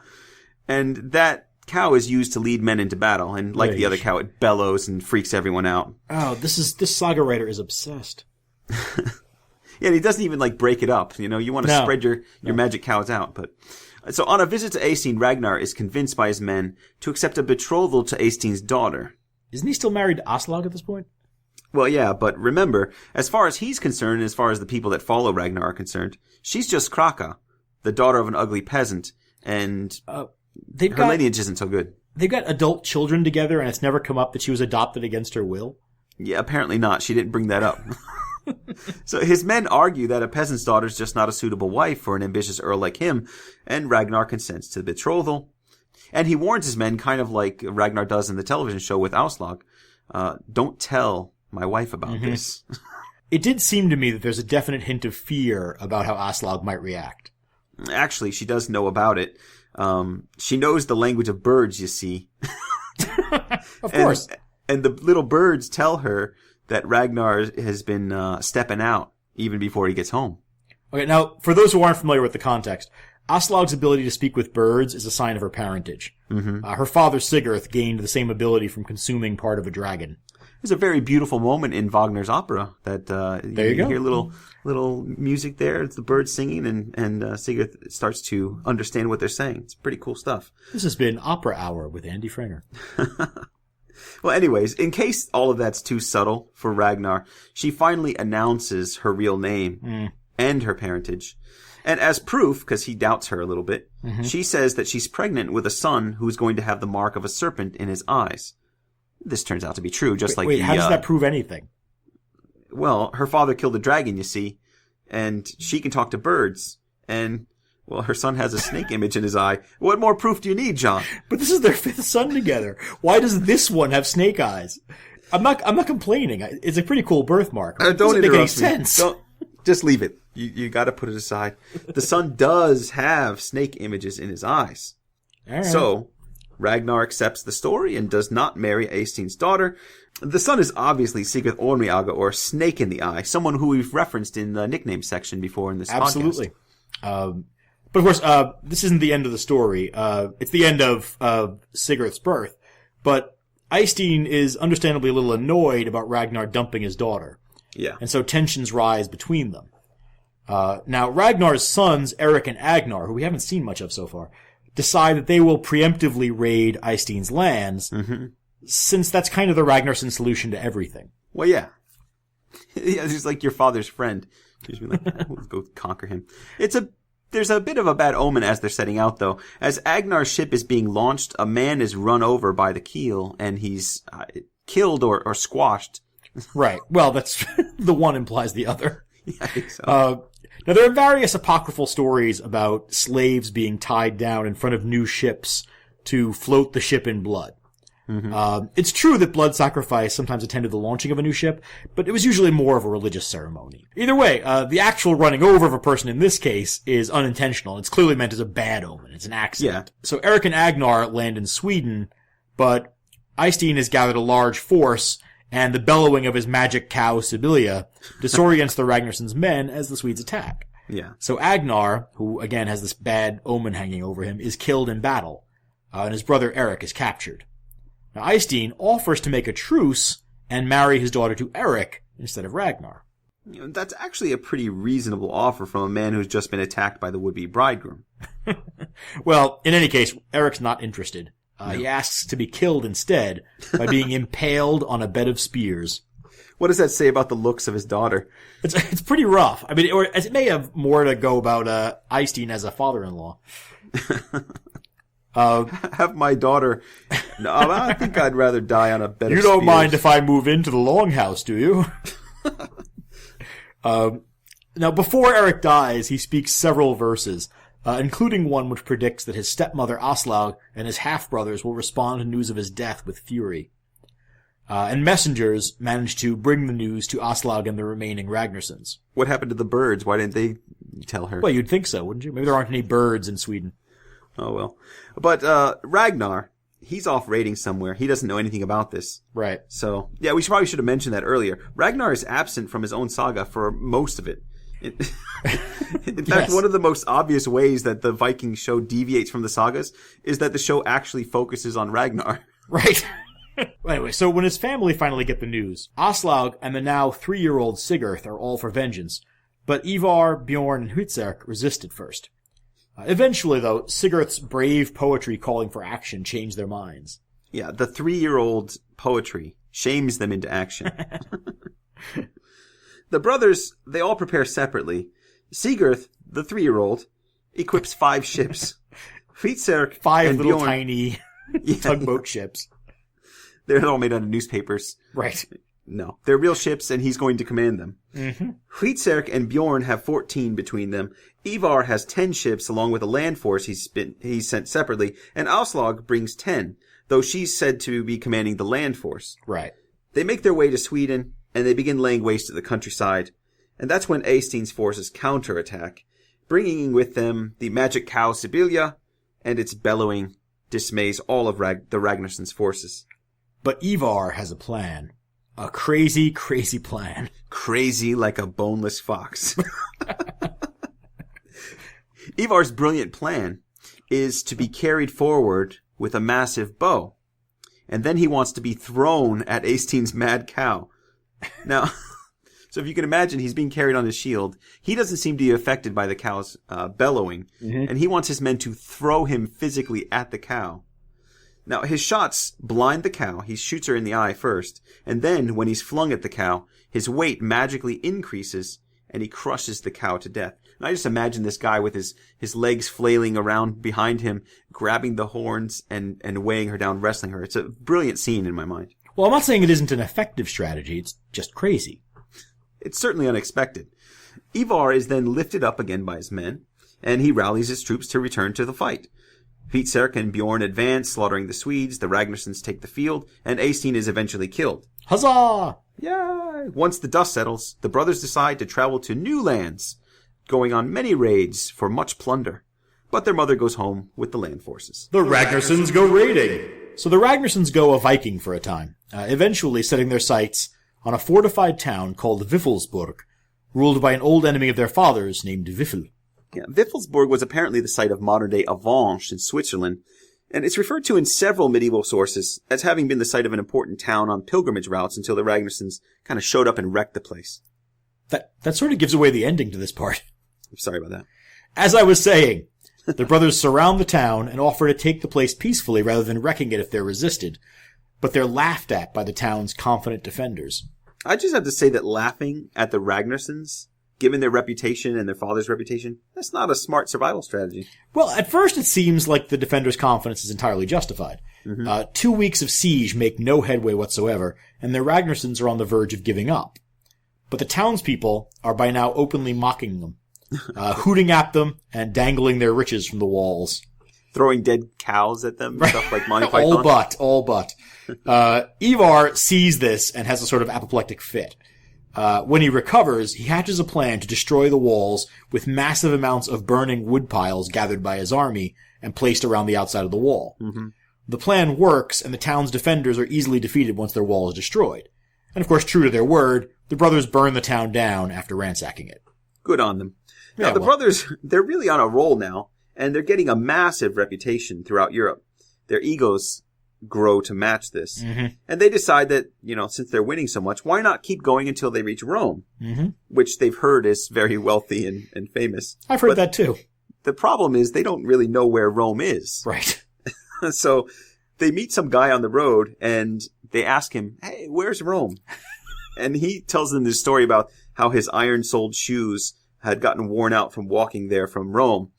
Speaker 2: and that cow is used to lead men into battle, and like the other cow, it bellows and freaks everyone out.
Speaker 1: Oh, this saga writer is obsessed.
Speaker 2: Yeah, and he doesn't even break it up. You know, you want to spread your magic cows out, but so on a visit to Eystein, Ragnar is convinced by his men to accept a betrothal to Eystein's daughter.
Speaker 1: Isn't he still married to Aslaug at this point?
Speaker 2: Well, yeah, but remember, as far as he's concerned, and as far as the people that follow Ragnar are concerned, she's just Kraka, the daughter of an ugly peasant, and her lineage isn't so good.
Speaker 1: They've got adult children together, and it's never come up that she was adopted against her will?
Speaker 2: Yeah, apparently not. She didn't bring that up. So his men argue that a peasant's daughter is just not a suitable wife for an ambitious earl like him, and Ragnar consents to the betrothal. And he warns his men, kind of like Ragnar does in the television show with Aslaug, don't tell my wife about this.
Speaker 1: It did seem to me that there's a definite hint of fear about how Aslaug might react.
Speaker 2: Actually, she does know about it. She knows the language of birds, you see.
Speaker 1: Of course.
Speaker 2: And the little birds tell her that Ragnar has been stepping out even before he gets home.
Speaker 1: Okay, now, for those who aren't familiar with the context, Aslaug's ability to speak with birds is a sign of her parentage.
Speaker 2: Mm-hmm.
Speaker 1: Her father Sigurd gained the same ability from consuming part of a dragon.
Speaker 2: There's a very beautiful moment in Wagner's opera that
Speaker 1: there you go.
Speaker 2: hear little music there. It's the birds singing, and Sigurd starts to understand what they're saying. It's pretty cool stuff.
Speaker 1: This has been Opera Hour with Andy Pfrenger.
Speaker 2: Well, anyways, in case all of that's too subtle for Ragnar, she finally announces her real name and her parentage. And as proof, because he doubts her a little bit, she says that she's pregnant with a son who's going to have the mark of a serpent in his eyes. This turns out to be true, just like
Speaker 1: how does that prove anything?
Speaker 2: Well, her father killed a dragon, you see, and she can talk to birds, and, well, her son has a snake image in his eye. What more proof do you need, John?
Speaker 1: But this is their fifth son together. Why does this one have snake eyes? I'm not complaining. It's a pretty cool birthmark. It doesn't make any sense.
Speaker 2: Just leave it. You got to put it aside. The son does have snake images in his eyes.
Speaker 1: All right.
Speaker 2: So, Ragnar accepts the story and does not marry Eystein's daughter. The son is obviously Sigurd Ormyaga, or Snake in the Eye, someone who we've referenced in the nickname section before in this
Speaker 1: Absolutely.
Speaker 2: podcast.
Speaker 1: But of course, this isn't the end of the story. It's the end of Sigurd's birth. But Eystein is understandably a little annoyed about Ragnar dumping his daughter.
Speaker 2: Yeah.
Speaker 1: And so tensions rise between them. Now, Ragnar's sons, Eric and Agnar, who we haven't seen much of so far, decide that they will preemptively raid Eystein's lands, since that's kind of the Ragnarsson solution to everything.
Speaker 2: Well, yeah. Yeah, he's like your father's friend. He's like, we'll go conquer him. There's a bit of a bad omen as they're setting out, though. As Agnar's ship is being launched, a man is run over by the keel, and he's killed or squashed.
Speaker 1: Right. Well, that's the one implies the other.
Speaker 2: Yeah, I think so.
Speaker 1: Now, there are various apocryphal stories about slaves being tied down in front of new ships to float the ship in blood. It's true that blood sacrifice sometimes attended the launching of a new ship, but it was usually more of a religious ceremony. Either way, the actual running over of a person in this case is unintentional. It's clearly meant as a bad omen. It's an accident. Yeah. So Eric and Agnar land in Sweden, but Eystein has gathered a large force, and the bellowing of his magic cow, Sibylla, disorients the Ragnarsson's men as the Swedes attack.
Speaker 2: Yeah.
Speaker 1: So Agnar, who again has this bad omen hanging over him, is killed in battle, and his brother Eric is captured. Now Eystein offers to make a truce and marry his daughter to Eric instead of Ragnar.
Speaker 2: That's actually a pretty reasonable offer from a man who's just been attacked by the would-be bridegroom.
Speaker 1: Well, in any case, Eric's not interested. He asks to be killed instead by being impaled on a bed of spears.
Speaker 2: What does that say about the looks of his daughter?
Speaker 1: It's pretty rough. I mean, or it may have more to go about Eystein as a father-in-law.
Speaker 2: Have my daughter. No, I think I'd rather die on a bed of spears.
Speaker 1: You don't mind if I move into the longhouse, do you? Now, before Eric dies, he speaks several verses, including one which predicts that his stepmother Aslaug and his half-brothers will respond to news of his death with fury. And messengers manage to bring the news to Aslaug and the remaining Ragnarssons.
Speaker 2: What happened to the birds? Why didn't they tell her?
Speaker 1: Well, you'd think so, wouldn't you? Maybe there aren't any birds in Sweden.
Speaker 2: Oh, well. But Ragnar, he's off raiding somewhere. He doesn't know anything about this.
Speaker 1: Right.
Speaker 2: So, yeah, we probably should have mentioned that earlier. Ragnar is absent from his own saga for most of it. In fact,
Speaker 1: Yes.
Speaker 2: One of the most obvious ways that the Viking show deviates from the sagas is that the show actually focuses on Ragnar.
Speaker 1: Right. Anyway, so when his family finally get the news, Aslaug and the now 3-year-old Sigurd are all for vengeance, but Ivar, Bjorn, and Hvitserk resist at first. Eventually, though, Sigurd's brave poetry calling for action changed their minds.
Speaker 2: Yeah, the 3-year-old poetry shames them into action. The brothers, they all prepare separately. Sigurd, the 3-year-old, equips 5 ships. Hvitserk
Speaker 1: 5
Speaker 2: and
Speaker 1: little
Speaker 2: Bjorn,
Speaker 1: tiny tugboat ships.
Speaker 2: They're all made out of newspapers.
Speaker 1: Right.
Speaker 2: No, they're real ships, and he's going to command them. Hvitserk and Bjorn have 14 between them. Ivar has 10 ships, along with a land force he's sent separately, and Aslaug brings 10, though she's said to be commanding the land force.
Speaker 1: Right.
Speaker 2: They make their way to Sweden, and they begin laying waste to the countryside, and that's when Eystein's forces counterattack, bringing with them the magic cow Sibylla, and its bellowing dismays all of the Ragnarsson's forces.
Speaker 1: But Ivar has a plan. A crazy, crazy plan.
Speaker 2: Crazy like a boneless fox. Ivar's brilliant plan is to be carried forward with a massive bow. And then he wants to be thrown at Eystein's mad cow. Now, so if you can imagine, he's being carried on his shield. He doesn't seem to be affected by the cow's bellowing. Mm-hmm. And he wants his men to throw him physically at the cow. Now, his shots blind the cow. He shoots her in the eye first. And then, when he's flung at the cow, his weight magically increases and he crushes the cow to death. And I just imagine this guy with his legs flailing around behind him, grabbing the horns and weighing her down, wrestling her. It's a brilliant scene in my mind.
Speaker 1: Well, I'm not saying it isn't an effective strategy. It's just crazy.
Speaker 2: It's certainly unexpected. Ivar is then lifted up again by his men, and he rallies his troops to return to the fight. Hvitserk and Bjorn advance, slaughtering the Swedes, the Ragnarssons take the field, and Eystein is eventually killed.
Speaker 1: Huzzah!
Speaker 2: Yay! Once the dust settles, the brothers decide to travel to new lands, going on many raids for much plunder. But their mother goes home with the land forces.
Speaker 3: The Ragnarssons go raiding.
Speaker 1: So the Ragnarssons go a Viking for a time, eventually setting their sights on a fortified town called Viflsburg, ruled by an old enemy of their fathers named Wiffle.
Speaker 2: Yeah, Viflsburg was apparently the site of modern-day Avanches in Switzerland, and it's referred to in several medieval sources as having been the site of an important town on pilgrimage routes until the Ragnarssons kind of showed up and wrecked the place.
Speaker 1: That sort of gives away the ending to this part.
Speaker 2: I'm sorry about that.
Speaker 1: As I was saying, the brothers surround the town and offer to take the place peacefully rather than wrecking it if they're resisted, but they're laughed at by the town's confident defenders.
Speaker 2: I just have to say that laughing at the Ragnarssons, given their reputation and their father's reputation, that's not a smart survival strategy.
Speaker 1: Well, at first it seems like the defenders' confidence is entirely justified. Mm-hmm. 2 weeks of siege make no headway whatsoever, and the Ragnarssons are on the verge of giving up. But the townspeople are by now openly mocking them, hooting at them and dangling their riches from the walls.
Speaker 2: Throwing dead cows at them, stuff like Monty Python.
Speaker 1: All but. Ivar sees this and has a sort of apoplectic fit. When he recovers, he hatches a plan to destroy the walls with massive amounts of burning wood piles gathered by his army and placed around the outside of the wall. Mm-hmm. The plan works, and the town's defenders are easily defeated once their wall is destroyed. And of course, true to their word, the brothers burn the town down after ransacking it.
Speaker 2: Good on them. Now, the brothers, they're really on a roll now, and they're getting a massive reputation throughout Europe. Their egos grow to match this. Mm-hmm. And they decide that, since they're winning so much, why not keep going until they reach Rome, mm-hmm. which they've heard is very wealthy and famous.
Speaker 1: I've heard that too.
Speaker 2: The problem is they don't really know where Rome is.
Speaker 1: Right.
Speaker 2: So they meet some guy on the road, and they ask him, hey, where's Rome? And he tells them this story about how his iron-soled shoes had gotten worn out from walking there from Rome.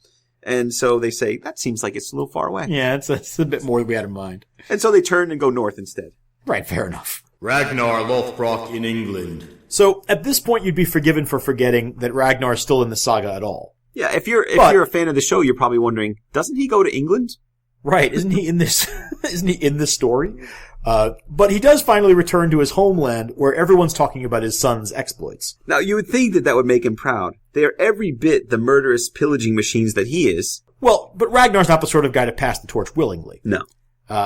Speaker 2: And so they say, that seems like it's a little far away.
Speaker 1: Yeah, it's a bit more than we had in mind.
Speaker 2: And so they turn and go north instead.
Speaker 1: Right, fair enough.
Speaker 3: Ragnar Lothbrok in England.
Speaker 1: So at this point, you'd be forgiven for forgetting that Ragnar's still in the saga at all.
Speaker 2: Yeah, if you're a fan of the show, you're probably wondering, doesn't he go to England?
Speaker 1: Right, isn't he in this? Isn't he in this story? But he does finally return to his homeland, where everyone's talking about his son's exploits.
Speaker 2: Now, you would think that would make him proud. They are every bit the murderous pillaging machines that he is.
Speaker 1: Well, but Ragnar's not the sort of guy to pass the torch willingly.
Speaker 2: No.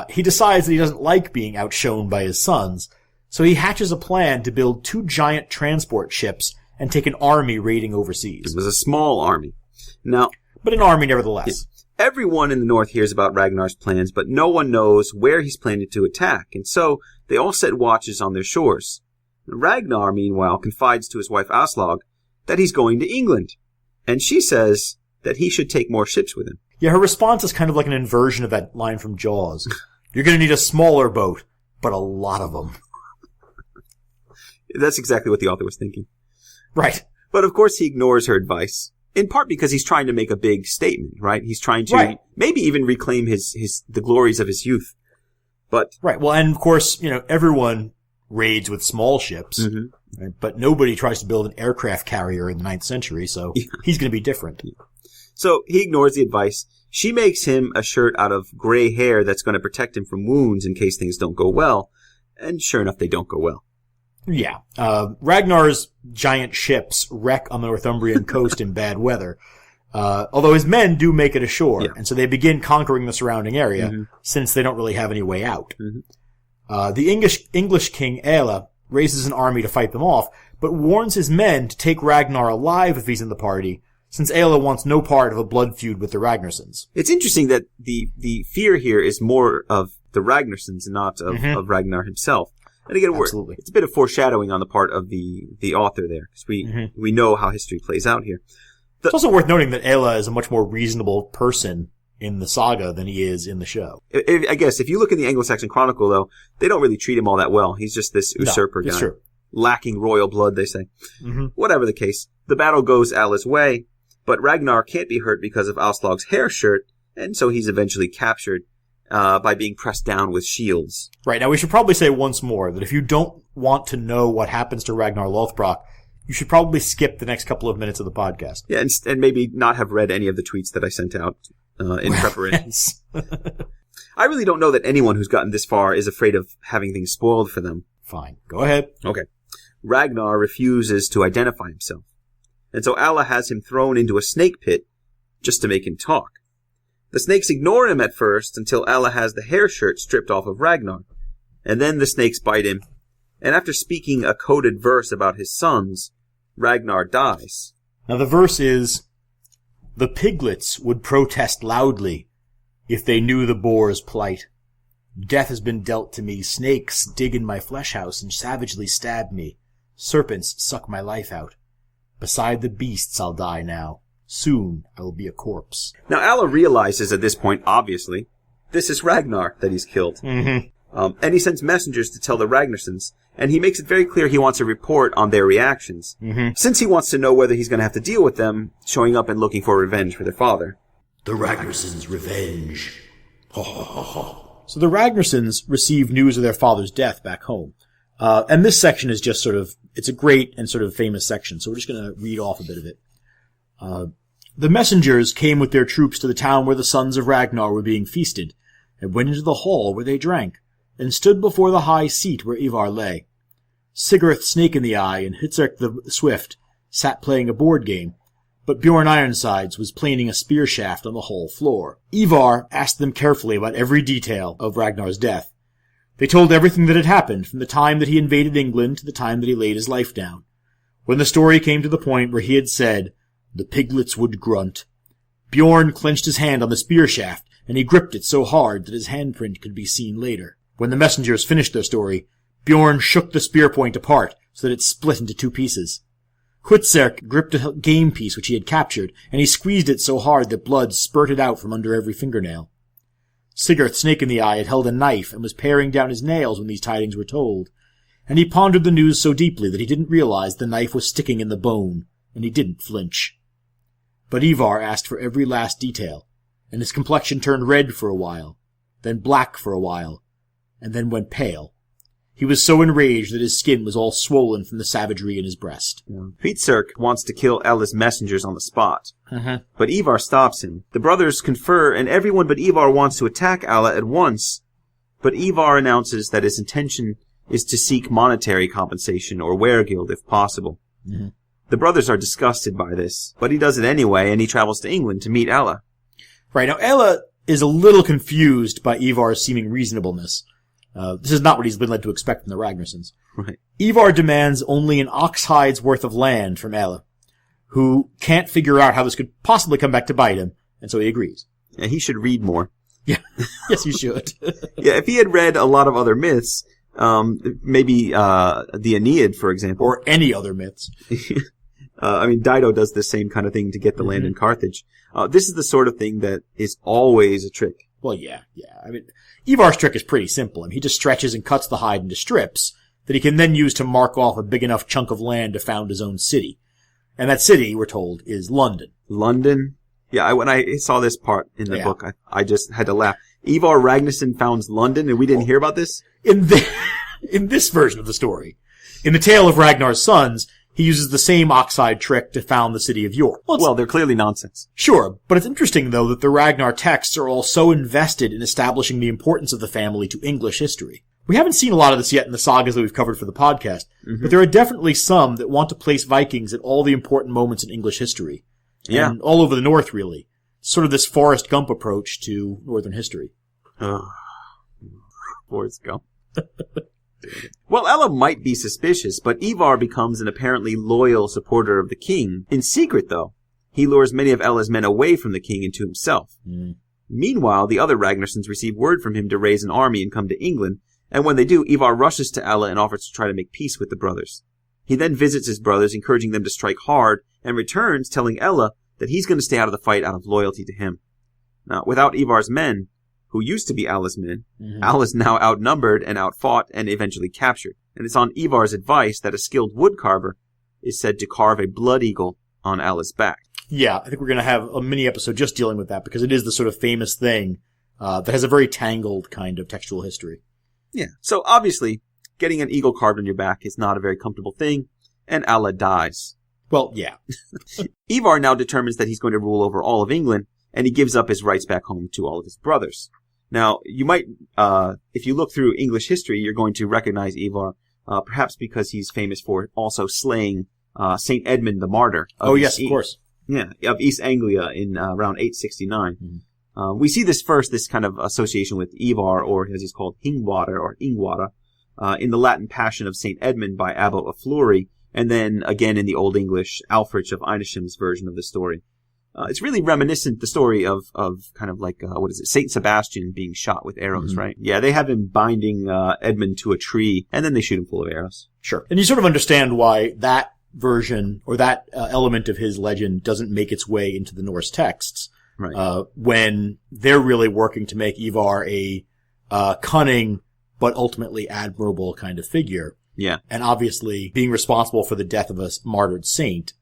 Speaker 1: He decides that he doesn't like being outshone by his sons, so he hatches a plan to build 2 giant transport ships and take an army raiding overseas.
Speaker 2: It was a small army. Now,
Speaker 1: but an army nevertheless.
Speaker 2: Everyone in the north hears about Ragnar's plans, but no one knows where he's planning to attack, and so they all set watches on their shores. Ragnar, meanwhile, confides to his wife Aslaug that he's going to England, and she says that he should take more ships with him.
Speaker 1: Yeah, her response is kind of like an inversion of that line from Jaws. You're going to need a smaller boat, but a lot of them.
Speaker 2: That's exactly what the author was thinking.
Speaker 1: Right.
Speaker 2: But of course he ignores her advice. In part because he's trying to make a big statement, right? He's trying to maybe even reclaim the glories of his youth. But
Speaker 1: right. Well, and of course, everyone raids with small ships, mm-hmm. right? But nobody tries to build an aircraft carrier in the 9th century, so he's going to be different. Yeah.
Speaker 2: So he ignores the advice. She makes him a shirt out of gray hair that's going to protect him from wounds in case things don't go well. And sure enough, they don't go well.
Speaker 1: Yeah. Ragnar's giant ships wreck on the Northumbrian coast in bad weather. Although his men do make it ashore. Yeah. And so they begin conquering the surrounding area, mm-hmm. since they don't really have any way out. Mm-hmm. The English king Aelle raises an army to fight them off, but warns his men to take Ragnar alive if he's in the party, since Aelle wants no part of a blood feud with the Ragnarsons.
Speaker 2: It's interesting that the fear here is more of the Ragnarsons and not of Ragnar himself. And again, it's a bit of foreshadowing on the part of the author there, because we know how history plays out here.
Speaker 1: It's also worth noting that Aelle is a much more reasonable person in the saga than he is in the show.
Speaker 2: I guess if you look in the Anglo-Saxon Chronicle, though, they don't really treat him all that well. He's just this usurper guy.
Speaker 1: True.
Speaker 2: Lacking royal blood, they say. Whatever the case, the battle goes Aelle's way, but Ragnar can't be hurt because of Aslaug's hair shirt, and so he's eventually captured by being pressed down with shields.
Speaker 1: Right, now we should probably say once more that if you don't want to know what happens to Ragnar Lothbrok, you should probably skip the next couple of minutes of the podcast.
Speaker 2: Yeah, and maybe not have read any of the tweets that I sent out in preparation. I really don't know that anyone who's gotten this far is afraid of having things spoiled for them.
Speaker 1: Fine, go ahead.
Speaker 2: Okay. Ragnar refuses to identify himself, and so Aelle has him thrown into a snake pit just to make him talk. The snakes ignore him at first until Aelle has the hair shirt stripped off of Ragnar, and then the snakes bite him, and after speaking a coded verse about his sons, Ragnar dies.
Speaker 1: Now the verse is, "The piglets would protest loudly if they knew the boar's plight. Death has been dealt to me, snakes dig in my flesh house and savagely stab me. Serpents suck my life out. Beside the beasts I'll die now. Soon I will be a corpse."
Speaker 2: Now Aelle realizes at this point, obviously, this is Ragnar that he's killed. And he sends messengers to tell the Ragnarsons, and he makes it very clear he wants a report on their reactions, since he wants to know whether he's going to have to deal with them showing up and looking for revenge for their father.
Speaker 3: The Ragnarsons' revenge. Ha ha ha ha.
Speaker 1: So the Ragnarsons receive news of their father's death back home. And this section is just it's a great and sort of famous section, so we're just going to read off a bit of it. The messengers came with their troops to the town where the sons of Ragnar were being feasted, and went into the hall where they drank, and stood before the high seat where Ivar lay. Sigurd Snake in the Eye and Hitsark the Swift sat playing a board game, but Bjorn Ironsides was planing a spear shaft on the hall floor. Ivar asked them carefully about every detail of Ragnar's death. They told everything that had happened, from the time that he invaded England to the time that he laid his life down. When the story came to the point where he had said, "The piglets would grunt," Bjorn clenched his hand on the spear shaft, and he gripped it so hard that his handprint could be seen later. When the messengers finished their story, Bjorn shook the spear point apart so that it split into two pieces. Hvitserk gripped a game piece which he had captured, and he squeezed it so hard that blood spurted out from under every fingernail. Sigurd Snake in the Eye had held a knife and was paring down his nails when these tidings were told, and he pondered the news so deeply that he didn't realize the knife was sticking in the bone, and he didn't flinch. But Ivar asked for every last detail, and his complexion turned red for a while, then black for a while, and then went pale. He was so enraged that his skin was all swollen from the savagery in his breast.
Speaker 2: Hvitserk wants to kill Aelle's messengers on the spot, but Ivar stops him. The brothers confer, and everyone but Ivar wants to attack Aelle at once, but Ivar announces that his intention is to seek monetary compensation or weregild if possible. The brothers are disgusted by this, but he does it anyway, and he travels to England to meet Aelle.
Speaker 1: Right, now Aelle is a little confused by Ivar's seeming reasonableness. This is not what he's been led to expect from the Ragnarsons.
Speaker 2: Right.
Speaker 1: Ivar demands only an ox hide's worth of land from Aelle, who can't figure out how this could possibly come back to bite him, and so he agrees.
Speaker 2: Yeah, he should read more.
Speaker 1: Yeah, yes, he should.
Speaker 2: Yeah, if he had read a lot of other myths, maybe the Aeneid, for example.
Speaker 1: Or any other myths.
Speaker 2: Dido does the same kind of thing to get the land in Carthage. This is the sort of thing that is always a trick.
Speaker 1: Well, yeah. Ivar's trick is pretty simple. He just stretches and cuts the hide into strips that he can then use to mark off a big enough chunk of land to found his own city. And that city, we're told, is London.
Speaker 2: London? Yeah, when I saw this part in the book, I just had to laugh. Ivar Ragnarsson founds London, and we didn't hear about this?
Speaker 1: In this version of the story. In the tale of Ragnar's sons, he uses the same oxhide trick to found the city of York.
Speaker 2: Well, they're clearly nonsense.
Speaker 1: Sure, but it's interesting, though, that the Ragnar texts are all so invested in establishing the importance of the family to English history. We haven't seen a lot of this yet in the sagas that we've covered for the podcast, but there are definitely some that want to place Vikings at all the important moments in English history.
Speaker 2: Yeah.
Speaker 1: And all over the North, really. Sort of this Forrest Gump approach to Northern history.
Speaker 2: Forrest Gump. Well, Ella might be suspicious, but Ivar becomes an apparently loyal supporter of the king. In secret, though, he lures many of Ella's men away from the king and to himself. Meanwhile, the other Ragnarsons receive word from him to raise an army and come to England, and when they do, Ivar rushes to Ella and offers to try to make peace with the brothers. He then visits his brothers, encouraging them to strike hard, and returns telling Ella that he's going to stay out of the fight out of loyalty to him. Now, without Ivar's men, who used to be Ella's men, Ella's now outnumbered and outfought and eventually captured. And it's on Ivar's advice that a skilled woodcarver is said to carve a blood eagle on Ella's back.
Speaker 1: Yeah, I think we're going to have a mini episode just dealing with that because it is the sort of famous thing that has a very tangled kind of textual history.
Speaker 2: Yeah. So obviously, getting an eagle carved on your back is not a very comfortable thing, and Ella dies.
Speaker 1: Well, yeah.
Speaker 2: Ivar now determines that he's going to rule over all of England, and he gives up his rights back home to all of his brothers. Now, you might, if you look through English history, you're going to recognize Ivar, perhaps because he's famous for also slaying Saint Edmund the Martyr.
Speaker 1: Of course.
Speaker 2: Yeah, of East Anglia in around 869. We see this kind of association with Ivar, or as he's called, Hingwara or Ingwara, in the Latin Passion of Saint Edmund by Abbot of Fleury, and then again in the Old English, Alfred of Eynasham's version of the story. It's really reminiscent, the story of kind of like, Saint Sebastian being shot with arrows, right? Yeah, they have him binding Edmund to a tree, and then they shoot him full of arrows.
Speaker 1: Sure. And you sort of understand why that version, or that element of his legend doesn't make its way into the Norse texts.
Speaker 2: Right.
Speaker 1: When they're really working to make Ivar a cunning, but ultimately admirable kind of figure.
Speaker 2: Yeah.
Speaker 1: And obviously, being responsible for the death of a martyred saint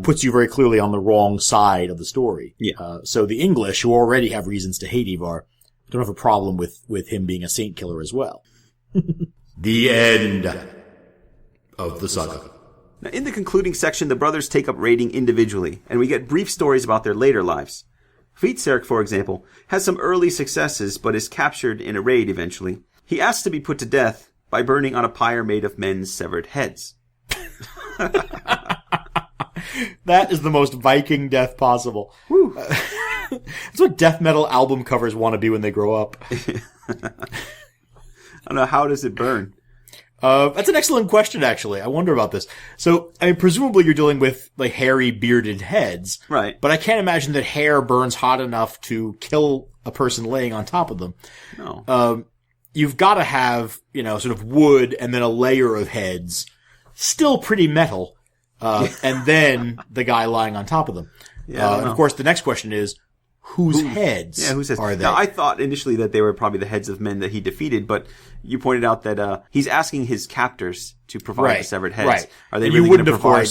Speaker 1: puts you very clearly on the wrong side of the story.
Speaker 2: Yeah.
Speaker 1: So the English, who already have reasons to hate Ivar, don't have a problem with him being a saint killer as well.
Speaker 3: The end of the saga.
Speaker 2: Now, in the concluding section, the brothers take up raiding individually, and we get brief stories about their later lives. Hvitserk, for example, has some early successes, but is captured in a raid eventually. He asks to be put to death by burning on a pyre made of men's severed heads.
Speaker 1: That is the most Viking death possible. That's what death metal album covers want to be when they grow up.
Speaker 2: I don't know, how does it burn?
Speaker 1: That's an excellent question, actually. I wonder about this. So, I mean, presumably you're dealing with, like, hairy, bearded heads.
Speaker 2: Right.
Speaker 1: But I can't imagine that hair burns hot enough to kill a person laying on top of them.
Speaker 2: No.
Speaker 1: You've got to have, sort of wood and then a layer of heads. Still pretty metal. And then the guy lying on top of them.
Speaker 2: Yeah,
Speaker 1: and of course, the next question is, whose heads are they?
Speaker 2: Now, I thought initially that they were probably the heads of men that he defeated, but you pointed out that he's asking his captors to provide the severed heads.
Speaker 1: Right.
Speaker 2: Are they
Speaker 1: and
Speaker 2: really
Speaker 1: you wouldn't,
Speaker 2: going to provide?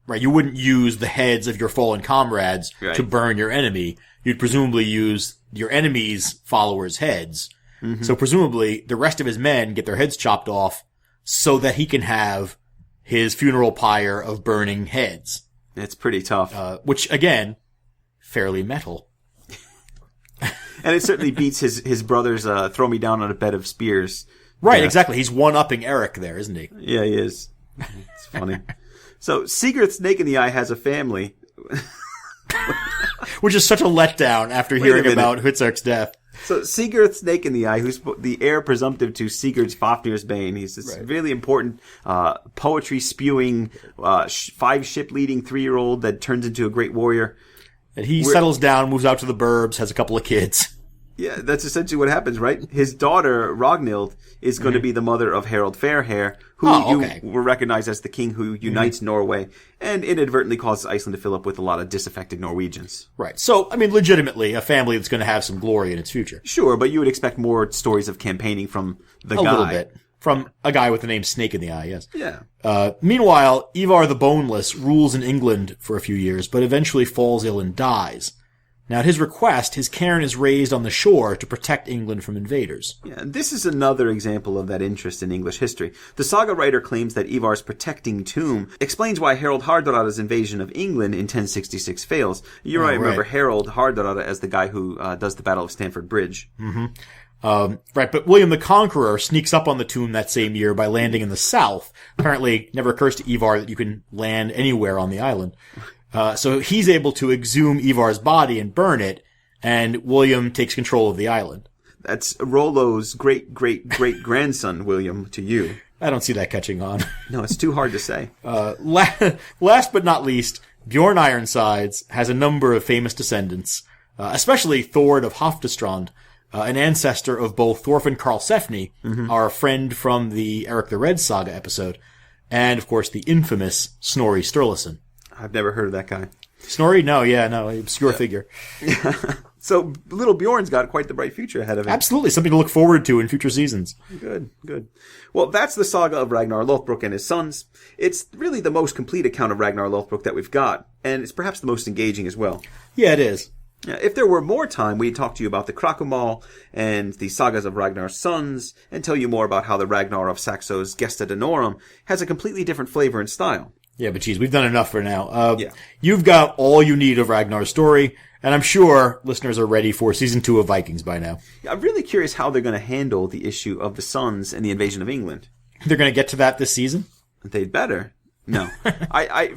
Speaker 1: Right, you wouldn't use the heads of your fallen comrades to burn your enemy. You'd presumably use your enemy's followers' heads. Mm-hmm. So presumably, the rest of his men get their heads chopped off so that he can have his funeral pyre of burning heads.
Speaker 2: It's pretty tough.
Speaker 1: Which, again, fairly metal.
Speaker 2: And it certainly beats his brother's throw me down on a bed of spears.
Speaker 1: Right, exactly. He's one-upping Eric there, isn't he?
Speaker 2: Yeah, he is. It's funny. So, Sigurd Snake in the Eye has a family.
Speaker 1: Which is such a letdown after hearing about Hvitserk's death.
Speaker 2: So, Sigurd Snake in the Eye, who's the heir presumptive to Sigurd's Fafnir's Bane. He's this really important, poetry-spewing, 5-ship leading 3-year-old that turns into a great warrior.
Speaker 1: And he settles down, moves out to the burbs, has a couple of kids.
Speaker 2: Yeah, that's essentially what happens, right? His daughter, Ragnhild, is going to be the mother of Harald Fairhair, who you will recognize as the king who unites Norway, and inadvertently causes Iceland to fill up with a lot of disaffected Norwegians.
Speaker 1: Right. So, I mean, legitimately, a family that's going to have some glory in its future.
Speaker 2: Sure, but you would expect more stories of campaigning from the guy.
Speaker 1: A little bit. From a guy with the name Snake in the Eye, yes.
Speaker 2: Yeah.
Speaker 1: Meanwhile, Ivar the Boneless rules in England for a few years, but eventually falls ill and dies. Now, at his request, his cairn is raised on the shore to protect England from invaders.
Speaker 2: Yeah, and this is another example of that interest in English history. The saga writer claims that Ivar's protecting tomb explains why Harald Hardrada's invasion of England in 1066 fails. You might remember Harald Hardrada as the guy who does the Battle of Stamford Bridge.
Speaker 1: Mm-hmm. Right, but William the Conqueror sneaks up on the tomb that same year by landing in the south. Apparently, it never occurs to Ivar that you can land anywhere on the island. So he's able to exhume Ivar's body and burn it, and William takes control of the island.
Speaker 2: That's Rollo's great-great-great-grandson, William, to you.
Speaker 1: I don't see that catching on.
Speaker 2: No, it's too hard to say.
Speaker 1: Last but not least, Bjorn Ironsides has a number of famous descendants, especially Thord of Hoftestrand, an ancestor of both Thorfinn Karlsefni, our friend from the Eric the Red saga episode, and, of course, the infamous Snorri Sturluson.
Speaker 2: I've never heard of that guy.
Speaker 1: Snorri? No, obscure figure.
Speaker 2: So little Bjorn's got quite the bright future ahead of him.
Speaker 1: Absolutely, something to look forward to in future seasons.
Speaker 2: Good. Well, that's the saga of Ragnar Lothbrok and his sons. It's really the most complete account of Ragnar Lothbrok that we've got, and it's perhaps the most engaging as well.
Speaker 1: Yeah, it is.
Speaker 2: If there were more time, we'd talk to you about the Krakumal and the sagas of Ragnar's sons, and tell you more about how the Ragnar of Saxo's Gesta Danorum has a completely different flavor and style.
Speaker 1: Yeah, but geez, we've done enough for now.
Speaker 2: Yeah.
Speaker 1: You've got all you need of Ragnar's story, and I'm sure listeners are ready for season 2 of Vikings by now.
Speaker 2: I'm really curious how they're going to handle the issue of the sons and the invasion of England.
Speaker 1: They're going to get to that this season?
Speaker 2: They'd better. No.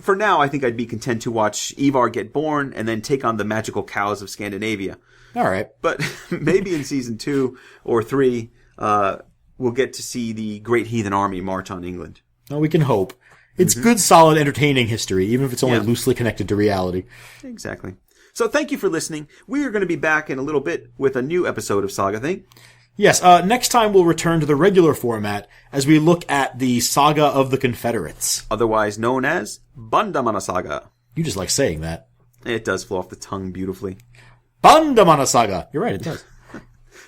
Speaker 2: For now, I think I'd be content to watch Ivar get born and then take on the magical cows of Scandinavia.
Speaker 1: All right.
Speaker 2: But maybe in season 2 or 3, we'll get to see the great heathen army march on England.
Speaker 1: Well, we can hope. It's good, solid, entertaining history, even if it's only loosely connected to reality.
Speaker 2: Exactly. So thank you for listening. We are going to be back in a little bit with a new episode of Saga Thing.
Speaker 1: Yes, next time we'll return to the regular format as we look at the Saga of the Confederates.
Speaker 2: Otherwise known as Bandamana Saga.
Speaker 1: You just like saying that.
Speaker 2: It does flow off the tongue beautifully.
Speaker 1: Bandamana Saga. You're right, it does.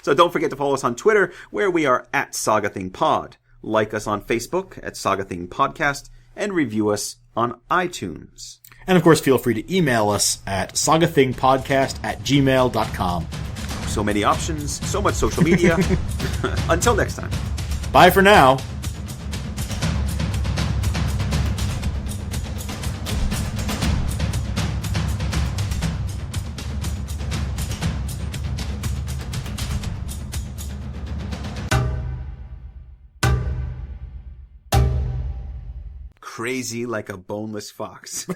Speaker 2: So don't forget to follow us on Twitter, where we are at Saga Thing Pod. Like us on Facebook at Saga Thing Podcast, and review us on iTunes.
Speaker 1: And of course, feel free to email us at sagathingpodcast@gmail.com.
Speaker 2: So many options, so much social media. Until next time.
Speaker 1: Bye for now.
Speaker 2: Crazy like a boneless fox.